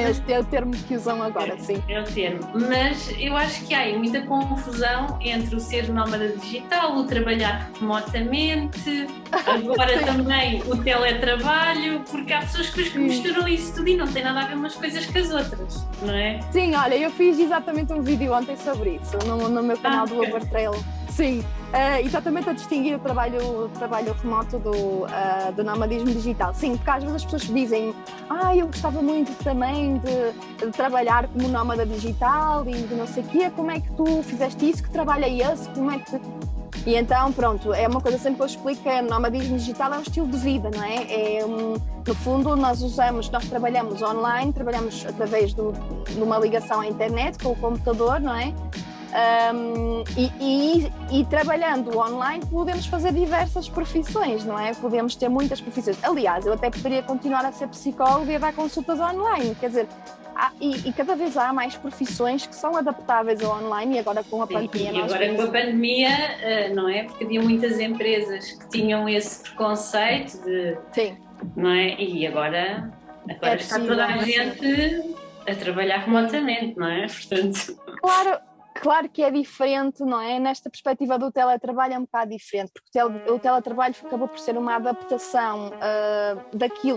este é o termo que usam agora, sim. É o termo, mas eu acho que há aí muita confusão entre o ser nómada digital, o trabalhar remotamente, agora também o teletrabalho, porque há pessoas que misturam isso tudo e não tem nada a ver umas coisas com as outras, não é? Sim, olha, eu fiz exatamente um vídeo ontem sobre isso, no meu canal do Overtrail. Sim, exatamente a distinguir o trabalho remoto do nomadismo digital. Sim, porque às vezes as pessoas dizem eu gostava muito também de trabalhar como nómada digital e de não sei o quê, como é que tu fizeste isso, que trabalho é esse, como é que... E então, pronto, é uma coisa sempre que eu explico, o nomadismo digital é um estilo de vida, não é? No fundo, nós trabalhamos online, trabalhamos através de uma ligação à internet com o computador, não é? E trabalhando online podemos fazer diversas profissões, não é? Podemos ter muitas profissões. Aliás, eu até poderia continuar a ser psicóloga e a dar consultas online, quer dizer, e cada vez há mais profissões que são adaptáveis ao online, e agora com a pandemia... E agora com a pandemia, não é? Porque havia muitas empresas que tinham esse preconceito de... Sim. Não é? E agora está toda a gente a trabalhar remotamente, não é? Portanto... Claro que é diferente, não é? Nesta perspectiva do teletrabalho é um bocado diferente, porque o teletrabalho acabou por ser uma adaptação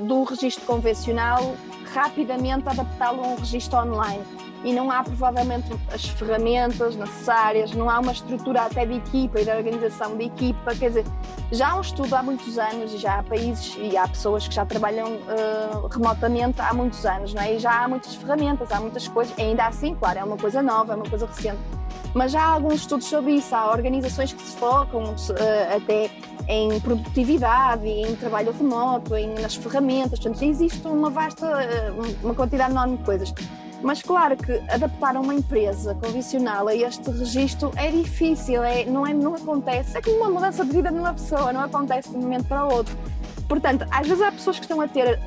do registro convencional, rapidamente adaptá-lo a um registro online. E não há provavelmente as ferramentas necessárias, não há uma estrutura até de equipa e de organização de equipa, quer dizer, já há um estudo há muitos anos e já há países e há pessoas que já trabalham remotamente há muitos anos, não é? E já há muitas ferramentas, há muitas coisas, ainda assim, claro, é uma coisa nova, é uma coisa recente, mas já há alguns estudos sobre isso, há organizações que se focam até em produtividade, em trabalho remoto, nas ferramentas, portanto existe uma quantidade enorme de coisas. Mas claro que adaptar uma empresa convencional a este registro é difícil, não acontece, é como uma mudança de vida numa pessoa, não acontece de um momento para o outro. Portanto, às vezes há pessoas que estão a ter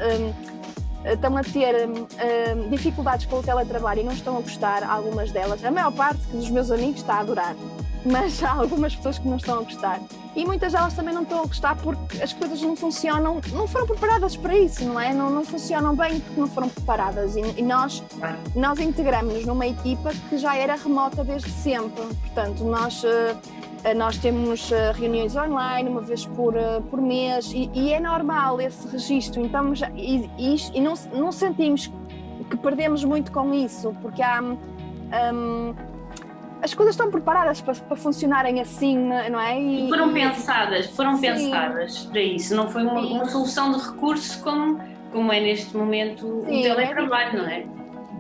dificuldades com o teletrabalho e não estão a gostar, algumas delas, a maior parte dos meus amigos está a adorar, mas há algumas pessoas que não estão a gostar. E muitas delas também não estão a gostar porque as coisas não funcionam, não foram preparadas para isso, não é? Não funcionam bem porque não foram preparadas. E nós integramos-nos numa equipa que já era remota desde sempre. Portanto, nós temos reuniões online uma vez por mês e é normal esse registro. Então, não sentimos que perdemos muito com isso, porque as coisas estão preparadas para funcionarem assim, não é? E foram pensadas para isso, não foi uma solução de recurso como é neste momento o teletrabalho, não é?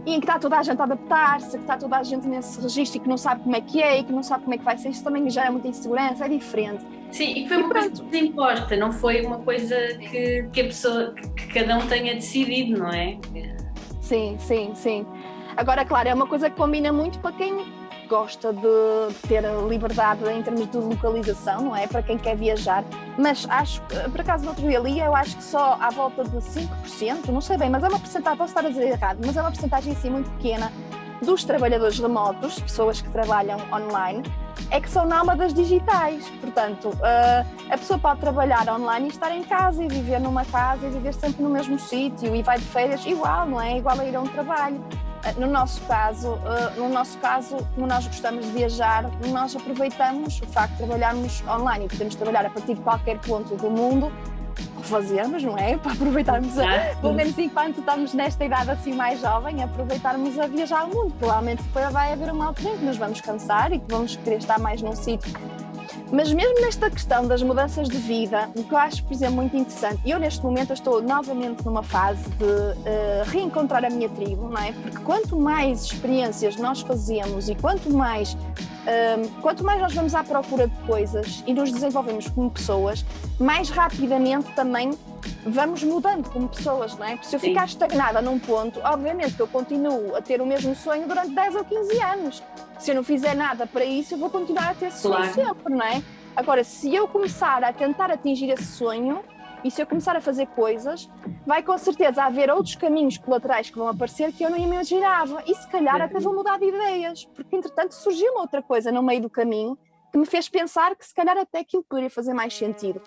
E em que está toda a gente a adaptar-se, que está toda a gente nesse registro e que não sabe como é que é e que não sabe como é que vai ser, isso também gera muita insegurança, é diferente. Sim, e foi uma coisa imposta, não foi uma coisa que a pessoa, que cada um tenha decidido, não é? Sim. Agora, claro, é uma coisa que combina muito para quem gosta de ter liberdade em termos de localização, não é? Para quem quer viajar, mas acho, por acaso no outro dia ali, eu acho que só à volta de 5%, não sei bem, mas é uma porcentagem, posso estar a dizer errado, mas é uma porcentagem assim muito pequena dos trabalhadores remotos, pessoas que trabalham online, é que são nómadas digitais. Portanto, a pessoa pode trabalhar online e estar em casa e viver numa casa e viver sempre no mesmo sítio e vai de férias igual, não é? Igual a ir a um trabalho. No nosso caso, como nós gostamos de viajar, nós aproveitamos o facto de trabalharmos online e podemos trabalhar a partir de qualquer ponto do mundo, fazermos, não é? Para aproveitarmos, pelo menos enquanto estamos nesta idade assim mais jovem, aproveitarmos a viajar ao mundo. Provavelmente depois vai haver uma altura em que nos vamos cansar e que vamos querer estar mais num sítio. Mas mesmo nesta questão das mudanças de vida, o que eu acho, por exemplo, muito interessante, eu neste momento estou novamente numa fase de reencontrar a minha tribo, não é? Porque quanto mais experiências nós fazemos e quanto mais nós vamos à procura de coisas e nos desenvolvemos como pessoas, mais rapidamente também vamos mudando como pessoas, não é? Porque se eu ficar estagnada num ponto, obviamente que eu continuo a ter o mesmo sonho durante 10 ou 15 anos. Se eu não fizer nada para isso, eu vou continuar a ter esse sonho sempre, não é? Agora, se eu começar a tentar atingir esse sonho e se eu começar a fazer coisas, vai com certeza haver outros caminhos colaterais que vão aparecer que eu não imaginava e se calhar até vou mudar de ideias, porque entretanto surgiu uma outra coisa no meio do caminho que me fez pensar que se calhar até aquilo poderia fazer mais sentido.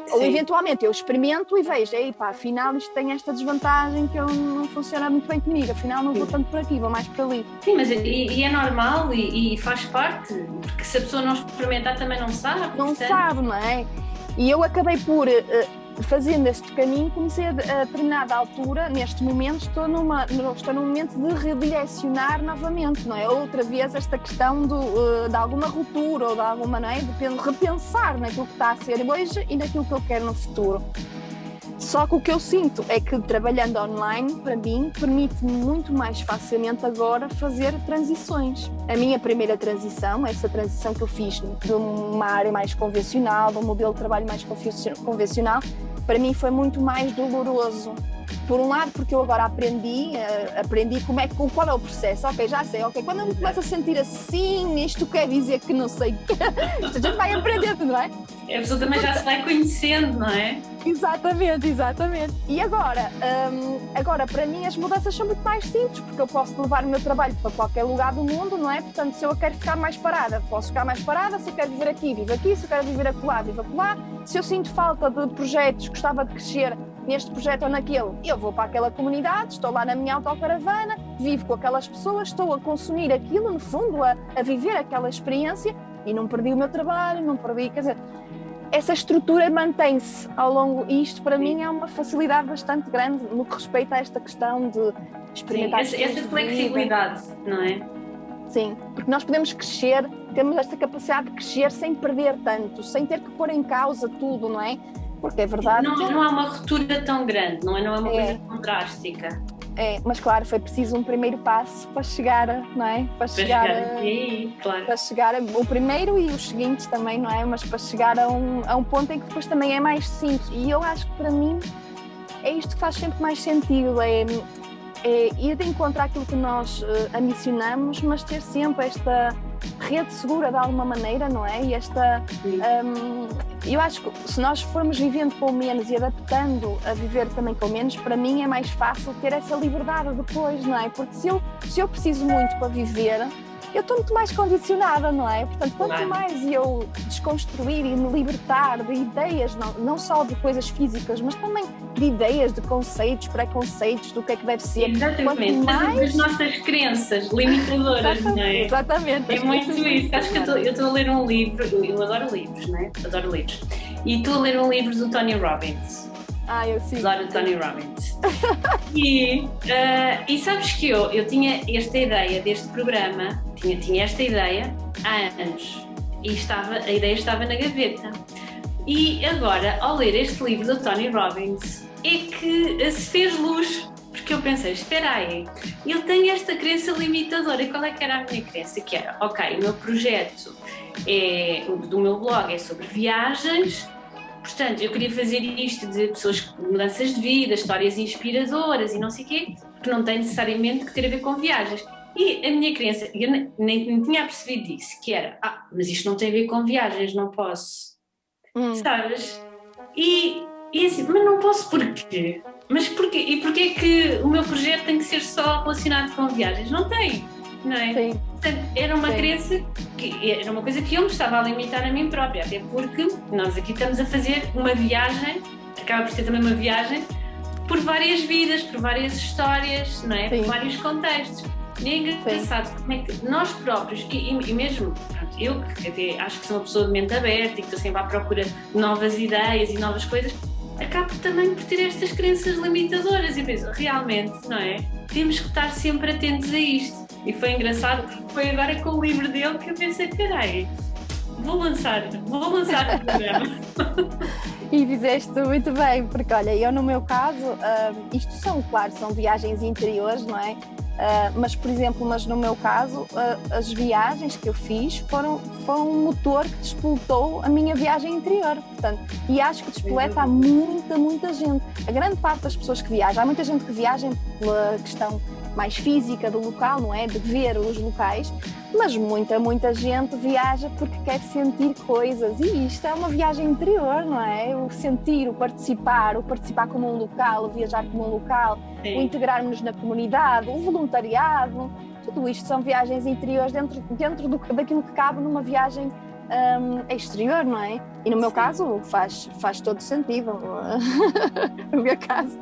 Sim. Ou eventualmente eu experimento e vejo, afinal isto tem esta desvantagem que não funciona muito bem comigo, afinal não vou tanto por aqui, vou mais por ali. Sim, mas é normal e faz parte, porque se a pessoa não experimentar também não sabe. Não sabe, não é? E eu acabei por, fazendo este caminho, comecei a determinada altura, neste momento, estou num momento de redirecionar novamente, não é? Outra vez esta questão de alguma ruptura ou de alguma, não é? De repensar naquilo que está a ser hoje e naquilo que eu quero no futuro. Só que o que eu sinto é que trabalhando online, para mim, permite-me muito mais facilmente agora fazer transições. A minha primeira transição, essa transição que eu fiz de uma área mais convencional, de um modelo de trabalho mais convencional, para mim foi muito mais doloroso. Por um lado, porque eu agora aprendi qual é o processo. Ok, já sei, quando eu me começo a sentir assim, isto quer dizer que não sei. A gente vai aprendendo, não é? A pessoa também já se vai conhecendo, não é? Exatamente. E agora para mim as mudanças são muito mais simples, porque eu posso levar o meu trabalho para qualquer lugar do mundo, não é? Portanto, se eu quero ficar mais parada, posso ficar mais parada, se eu quero viver aqui, vivo aqui, se eu quero viver acolá, vivo acolá. Se eu sinto falta de projetos, gostava de crescer neste projeto ou naquele, eu vou para aquela comunidade, estou lá na minha autocaravana, vivo com aquelas pessoas, estou a consumir aquilo, no fundo, a viver aquela experiência e não perdi o meu trabalho, quer dizer, essa estrutura mantém-se ao longo, e isto para mim é uma facilidade bastante grande no que respeita a esta questão de experimentar. Sim, essa flexibilidade, não é? Sim, porque nós podemos crescer, temos esta capacidade de crescer sem perder tanto, sem ter que pôr em causa tudo, não é? Porque é verdade. Não há uma ruptura tão grande, não é uma coisa tão drástica. Mas claro, foi preciso um primeiro passo para chegar, não é? Para chegar aqui, claro. Para chegar o primeiro e os seguintes também, não é? Mas para chegar a um ponto em que depois também é mais simples. E eu acho que para mim é isto que faz sempre mais sentido, é ir de encontro àquilo que nós ambicionamos, mas ter sempre esta rede segura de alguma maneira, não é? E eu acho que se nós formos vivendo com menos e adaptando a viver também com menos, para mim é mais fácil ter essa liberdade depois, não é? Porque se eu preciso muito para viver, eu estou muito mais condicionada, não é? Portanto, quanto mais eu desconstruir e me libertar de ideias, não só de coisas físicas, mas também de ideias, de conceitos, preconceitos, do que é que deve ser. Exatamente, das nossas crenças limitadoras, não é? Exatamente. É muito isso. Acho que eu estou a ler um livro, eu adoro livros, não é? Adoro livros. E estou a ler um livro do Tony Robbins. Eu sim. Adoro Tony Robbins. E sabes que eu tinha esta ideia deste programa, tinha esta ideia há anos e a ideia estava na gaveta. E agora, ao ler este livro do Tony Robbins, é que se fez luz, porque eu pensei, espera aí, eu tenho esta crença limitadora. E qual é que era a minha crença? Que era, ok, o meu projeto do meu blog é sobre viagens. Portanto, eu queria fazer isto de pessoas com mudanças de vida, histórias inspiradoras e não sei o quê, que não tem necessariamente que ter a ver com viagens. E a minha crença, eu nem tinha percebido isso, que era, mas isto não tem a ver com viagens, não posso, sabes? E assim, mas não posso porquê? Mas porquê? E porquê é que o meu projeto tem que ser só relacionado com viagens? Não tem, não é? Sim. Portanto, era uma crença, que era uma coisa que eu me estava a limitar a mim própria, até porque nós aqui estamos a fazer uma viagem, acaba por ser também uma viagem, por várias vidas, por várias histórias, não é? Por vários contextos. E é engraçado como é que nós próprios, e mesmo pronto, eu que até acho que sou uma pessoa de mente aberta e que estou sempre à procura de novas ideias e novas coisas, acabo também por ter estas crenças limitadoras e penso, realmente, não é? Temos que estar sempre atentos a isto. E foi engraçado, porque foi agora com o livro dele que eu pensei, carai, vou lançar o programa. E fizeste muito bem, porque olha, eu no meu caso, isto são viagens interiores, não é? Mas, por exemplo, no meu caso, as viagens que eu fiz foram um motor que despoltou a minha viagem interior, portanto, e acho que despoleta a muita gente. A grande parte das pessoas que viajam, há muita gente que viaja pela questão mais física do local, não é? De ver os locais, mas muita gente viaja porque quer sentir coisas, e isto é uma viagem interior, não é? O sentir, o participar como um local, o viajar como um local, o integrarmos na comunidade, o voluntariado, tudo isto são viagens interiores dentro daquilo que cabe numa viagem exterior, não é? E no meu caso faz todo sentido. No meu caso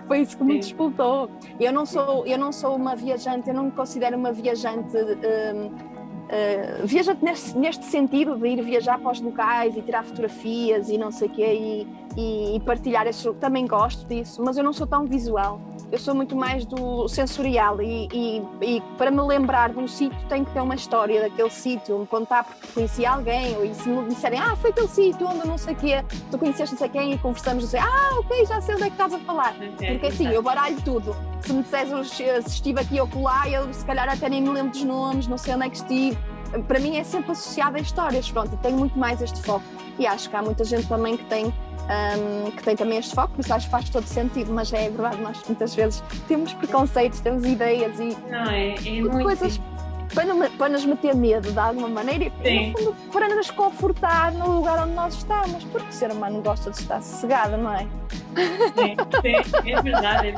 foi isso que me despoltou. Eu não sou uma viajante, eu não me considero uma viajante viajante neste sentido de ir viajar para os locais e tirar fotografias e não sei o quê e partilhar isso. Também gosto disso, mas eu não sou tão visual. Eu sou muito mais do sensorial e para me lembrar de um sítio tenho que ter uma história daquele sítio, me contar porque conheci alguém, ou se me disserem, foi aquele sítio onde não sei o quê, tu conheceste não sei quem e conversamos e ok, já sei onde é que estás a falar. Porque assim, eu baralho tudo. Se me disseres se estive aqui ou lá, eu se calhar até nem me lembro dos nomes, não sei onde é que estive. Para mim é sempre associado a histórias, pronto, tenho muito mais este foco. E acho que há muita gente também que tem também este foco, por isso acho que faz todo sentido, mas é verdade, nós muitas vezes temos preconceitos, temos ideias e coisas para nos meter medo de alguma maneira e no fundo para nos confortar no lugar onde nós estamos, porque o ser humano gosta de estar sossegado, não é? Sim, é verdade.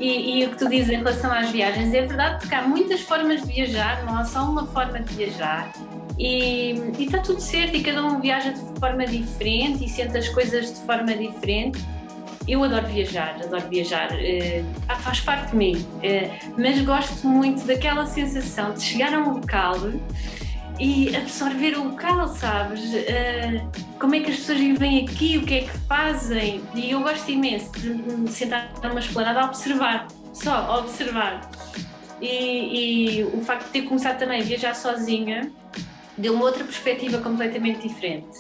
E o que tu dizes em relação às viagens é verdade, porque há muitas formas de viajar, não há só uma forma de viajar. E está tudo certo, e cada um viaja de forma diferente e sente as coisas de forma diferente. Eu adoro viajar, faz parte de mim, mas gosto muito daquela sensação de chegar a um local e absorver o local, sabes? Como é que as pessoas vivem aqui, o que é que fazem, e eu gosto imenso de me sentar numa esplanada a observar, só a observar. E o facto de ter começado também a viajar sozinha deu-me outra perspectiva completamente diferente.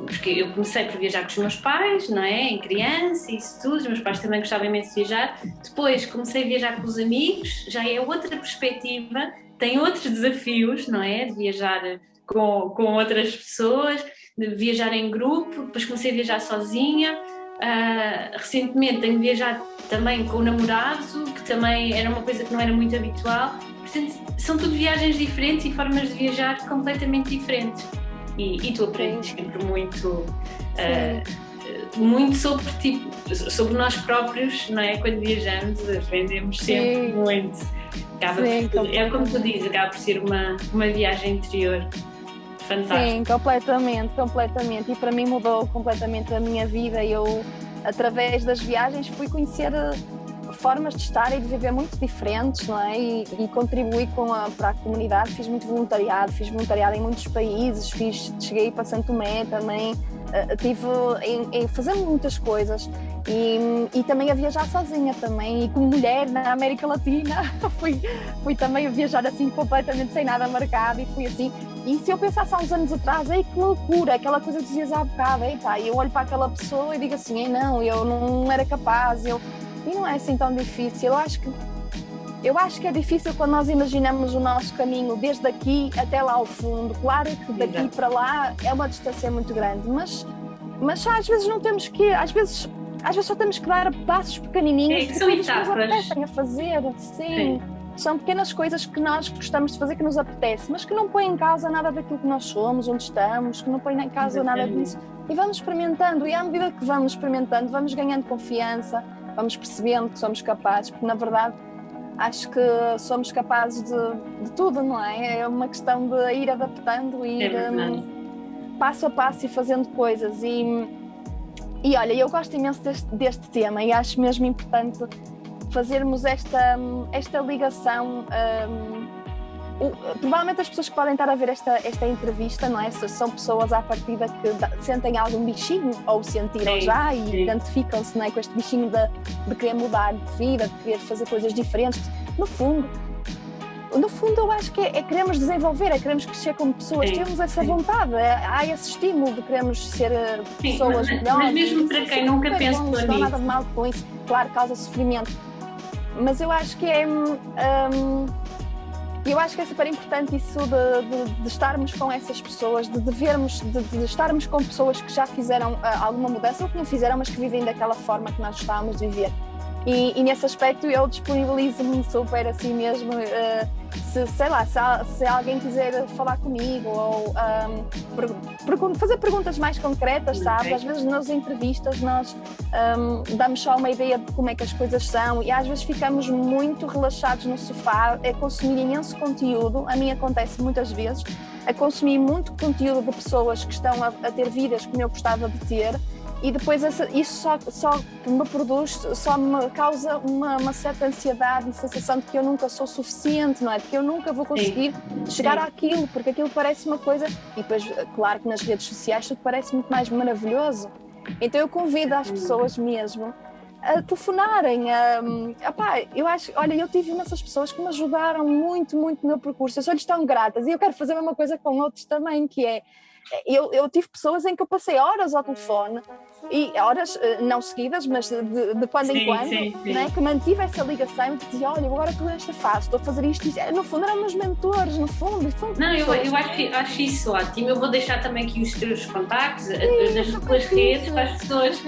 Porque eu comecei por viajar com os meus pais, não é? Em criança e isso tudo, os meus pais também gostavam imenso de viajar. Depois comecei a viajar com os amigos, já é outra perspectiva, tem outros desafios, não é? De viajar com outras pessoas, de viajar em grupo, depois comecei a viajar sozinha. Recentemente tenho viajado também com o namorado, que também era uma coisa que não era muito habitual. Portanto, são tudo viagens diferentes e formas de viajar completamente diferentes. E tu aprendes sempre muito sobre nós próprios, não é? Quando viajamos, aprendemos sempre muito. É como tu dizes, acaba por ser uma viagem interior fantástica. Sim, completamente. E para mim mudou completamente a minha vida. Eu, através das viagens, fui conhecer formas de estar e de viver muito diferentes, não é? E contribuí para a comunidade, fiz voluntariado em muitos países, cheguei para Santo Tomé também, tive em fazer muitas coisas e também a viajar sozinha também, e como mulher na América Latina fui também a viajar assim completamente sem nada marcado e fui assim. E se eu pensasse há uns anos atrás, que loucura, aquela coisa que dizias há bocado, eu olho para aquela pessoa e digo assim, não, eu não era capaz, e não é assim tão difícil. Eu acho que é difícil quando nós imaginamos o nosso caminho desde aqui até lá ao fundo. Claro que daqui para lá é uma distância muito grande, mas às vezes não temos que ir, às vezes só temos que dar passos pequenininhos que são etapas. Começam a fazer, sim. São pequenas coisas que nós gostamos de fazer, que nos apetece, mas que não põem em causa nada daquilo que nós somos, onde estamos, que não põem em causa nada disso. E vamos experimentando, e à medida que vamos experimentando, vamos ganhando confiança, vamos percebendo que somos capazes, porque na verdade acho que somos capazes de tudo, não é? É uma questão de ir adaptando, ir passo a passo e fazendo coisas. E olha, eu gosto imenso deste tema e acho mesmo importante fazermos esta ligação. Provavelmente as pessoas que podem estar a ver esta entrevista, não é? São pessoas à partida que sentem algum bichinho ou sentiram já e identificam-se, não é? Com este bichinho de querer mudar de vida, de querer fazer coisas diferentes. No fundo eu acho que queremos desenvolver, queremos crescer como pessoas, temos essa vontade, há esse estímulo de queremos ser pessoas melhores. Mas mesmo para quem nunca pensou nisso. Não há nada de mal com isso, claro, causa sofrimento, mas eu acho que eu acho que é super importante isso de estarmos com essas pessoas, de estarmos com pessoas que já fizeram alguma mudança ou que não fizeram, mas que vivem daquela forma que nós gostávamos de viver. E nesse aspecto eu disponibilizo-me super assim mesmo, se alguém quiser falar comigo ou fazer perguntas mais concretas, sabe? Às vezes nas entrevistas nós damos só uma ideia de como é que as coisas são e às vezes ficamos muito relaxados no sofá a consumir imenso conteúdo. A mim acontece muitas vezes a consumir muito conteúdo de pessoas que estão a ter vidas como eu gostava de ter. E depois isso só me causa uma certa ansiedade e sensação de que eu nunca sou suficiente, não é? De que eu nunca vou conseguir chegar àquilo, porque aquilo parece uma coisa... E depois, claro que nas redes sociais tudo parece muito mais maravilhoso. Então eu convido as pessoas mesmo a telefonarem. Eu acho, olha, eu tive imensas pessoas que me ajudaram muito, muito no meu percurso. Eu sou-lhes tão gratas e eu quero fazer a mesma coisa com outros também, que é... Eu tive pessoas em que eu passei horas ao telefone, e horas não seguidas, mas de quando em quando, né, que mantive essa ligação e que dizia, olha, agora estou nesta fase, estou a fazer isto, no fundo eram meus mentores, no fundo. Não, eu acho isso ótimo. Eu vou deixar também aqui os teus contactos, das tuas redes, para as pessoas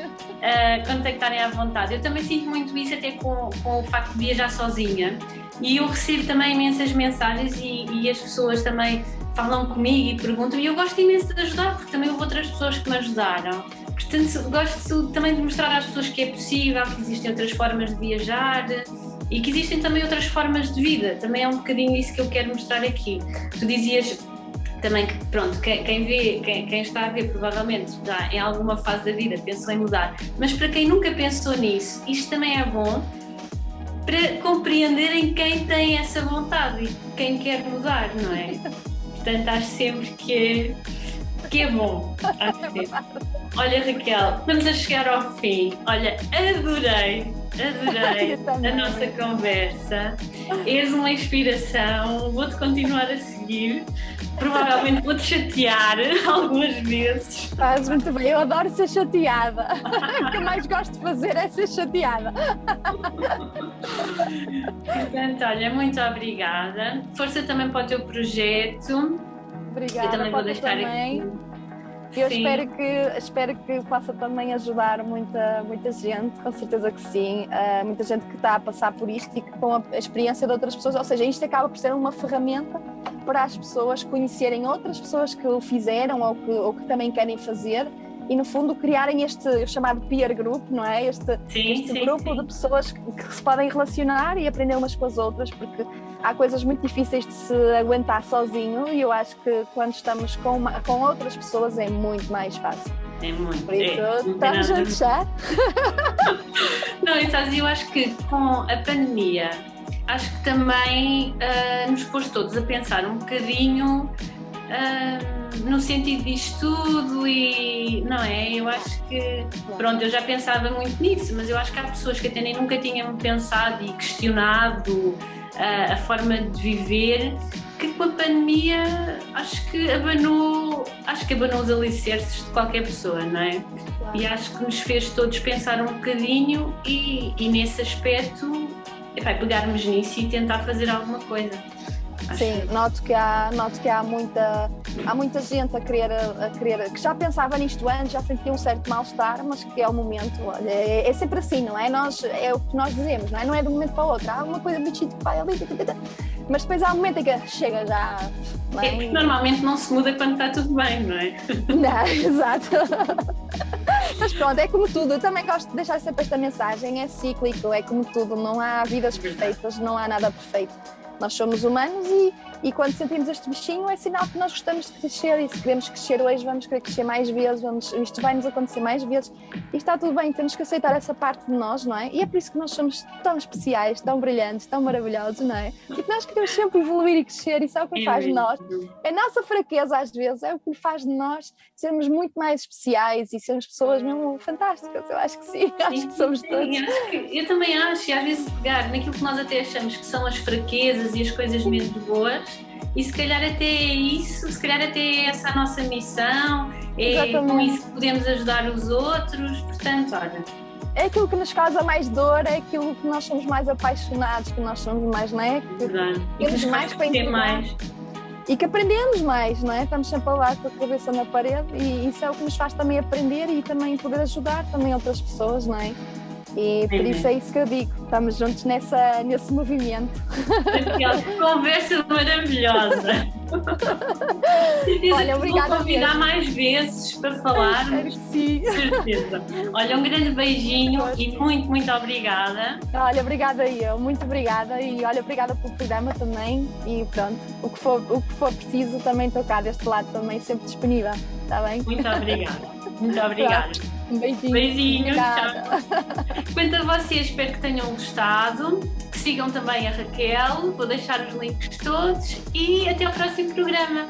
contactarem à vontade. Eu também sinto muito isso até com o facto de viajar sozinha, e eu recebo também imensas mensagens e as pessoas também falam comigo e perguntam, e eu gosto imenso de ajudar, porque também houve outras pessoas que me ajudaram. Portanto, gosto também de mostrar às pessoas que é possível, que existem outras formas de viajar e que existem também outras formas de vida. Também é um bocadinho isso que eu quero mostrar aqui. Tu dizias também que, pronto, quem está a ver provavelmente já em alguma fase da vida pensou em mudar, mas para quem nunca pensou nisso, isto também é bom para compreenderem quem tem essa vontade e quem quer mudar, não é? Portanto, acho sempre que é bom. Olha, Raquel, estamos a chegar ao fim. Olha, adorei a nossa conversa. És uma inspiração, vou-te continuar a seguir. Provavelmente vou-te chatear algumas vezes. Faz muito bem, eu adoro ser chateada. O que eu mais gosto de fazer é ser chateada. Portanto, olha, muito obrigada. Força também para o teu projeto. Obrigada, eu também vou deixar também. aqui. Eu espero que possa também ajudar muita gente, com certeza que sim. Muita gente que está a passar por isto e que com a experiência de outras pessoas, ou seja, isto acaba por ser uma ferramenta para as pessoas conhecerem outras pessoas que o fizeram ou que também querem fazer e, no fundo, criarem o chamado peer group, não é? Este grupo de pessoas que se podem relacionar e aprender umas com as outras, porque há coisas muito difíceis de se aguentar sozinho e eu acho que quando estamos com outras pessoas é muito mais fácil. É muito. Por isso, estamos juntos já? Não, e sabes, eu acho que com a pandemia, acho que também nos pôs todos a pensar um bocadinho no sentido disto tudo e, não é? Eu acho que, pronto, eu já pensava muito nisso, mas eu acho que há pessoas que até nem nunca tinham pensado e questionado a forma de viver, que com a pandemia acho que abanou os alicerces de qualquer pessoa, não é? Claro. E acho que nos fez todos pensar um bocadinho e nesse aspecto, pegarmos nisso e tentar fazer alguma coisa. Sim, noto que há muita há muita gente a querer, que já pensava nisto antes, já sentia um certo mal-estar, mas que é o momento, olha, é sempre assim, não é? É o que nós dizemos, não é? Não é de um momento para o outro, há uma coisa bichito que vai ali, mas depois há um momento em que chega já. Não é? É porque normalmente não se muda quando está tudo bem, não é? Não, exato. Mas pronto, é como tudo, eu também gosto de deixar sempre esta mensagem, é cíclico, é como tudo, não há vidas perfeitas, não há nada perfeito. Nós somos humanos e quando sentimos este bichinho é sinal que nós gostamos de crescer e se queremos crescer hoje vamos querer crescer mais vezes, isto vai nos acontecer mais vezes e está tudo bem, temos que aceitar essa parte de nós, não é? E é por isso que nós somos tão especiais, tão brilhantes, tão maravilhosos, não é? E que nós queremos sempre evoluir e crescer, isso é o que faz de nós. A nossa fraqueza às vezes é o que faz de nós sermos muito mais especiais e sermos pessoas mesmo fantásticas, eu acho que sim, acho que somos todos. Eu também acho, e às vezes pegar naquilo que nós até achamos que são as fraquezas e as coisas menos boas, e se calhar até é isso, se calhar até é essa a nossa missão, é Exatamente. com isso que podemos ajudar os outros, portanto, olha. É aquilo que nos causa mais dor, é aquilo que nós somos mais apaixonados, que nós somos mais, não é? Que temos mais para entregar. Mais. E que aprendemos mais, não é? Estamos sempre a lá com a cabeça na parede e isso é o que nos faz também aprender e também poder ajudar também outras pessoas, não é? E por isso é isso que eu digo, estamos juntos nesse movimento. Aquela conversa maravilhosa. Olha, obrigada. Vou convidar mais vezes para falarmos. Sim. Certeza. Olha, um grande beijinho e muito, muito obrigada. Olha, obrigada eu, muito obrigada e olha, obrigada pelo programa também e pronto, o que for preciso também estou cá deste lado também, sempre disponível, está bem? Muito obrigada. Muito obrigada. Um beijinho. Beijinhos. Tchau. Quanto a vocês, espero que tenham gostado, que sigam também a Raquel, vou deixar os links todos e até ao próximo programa.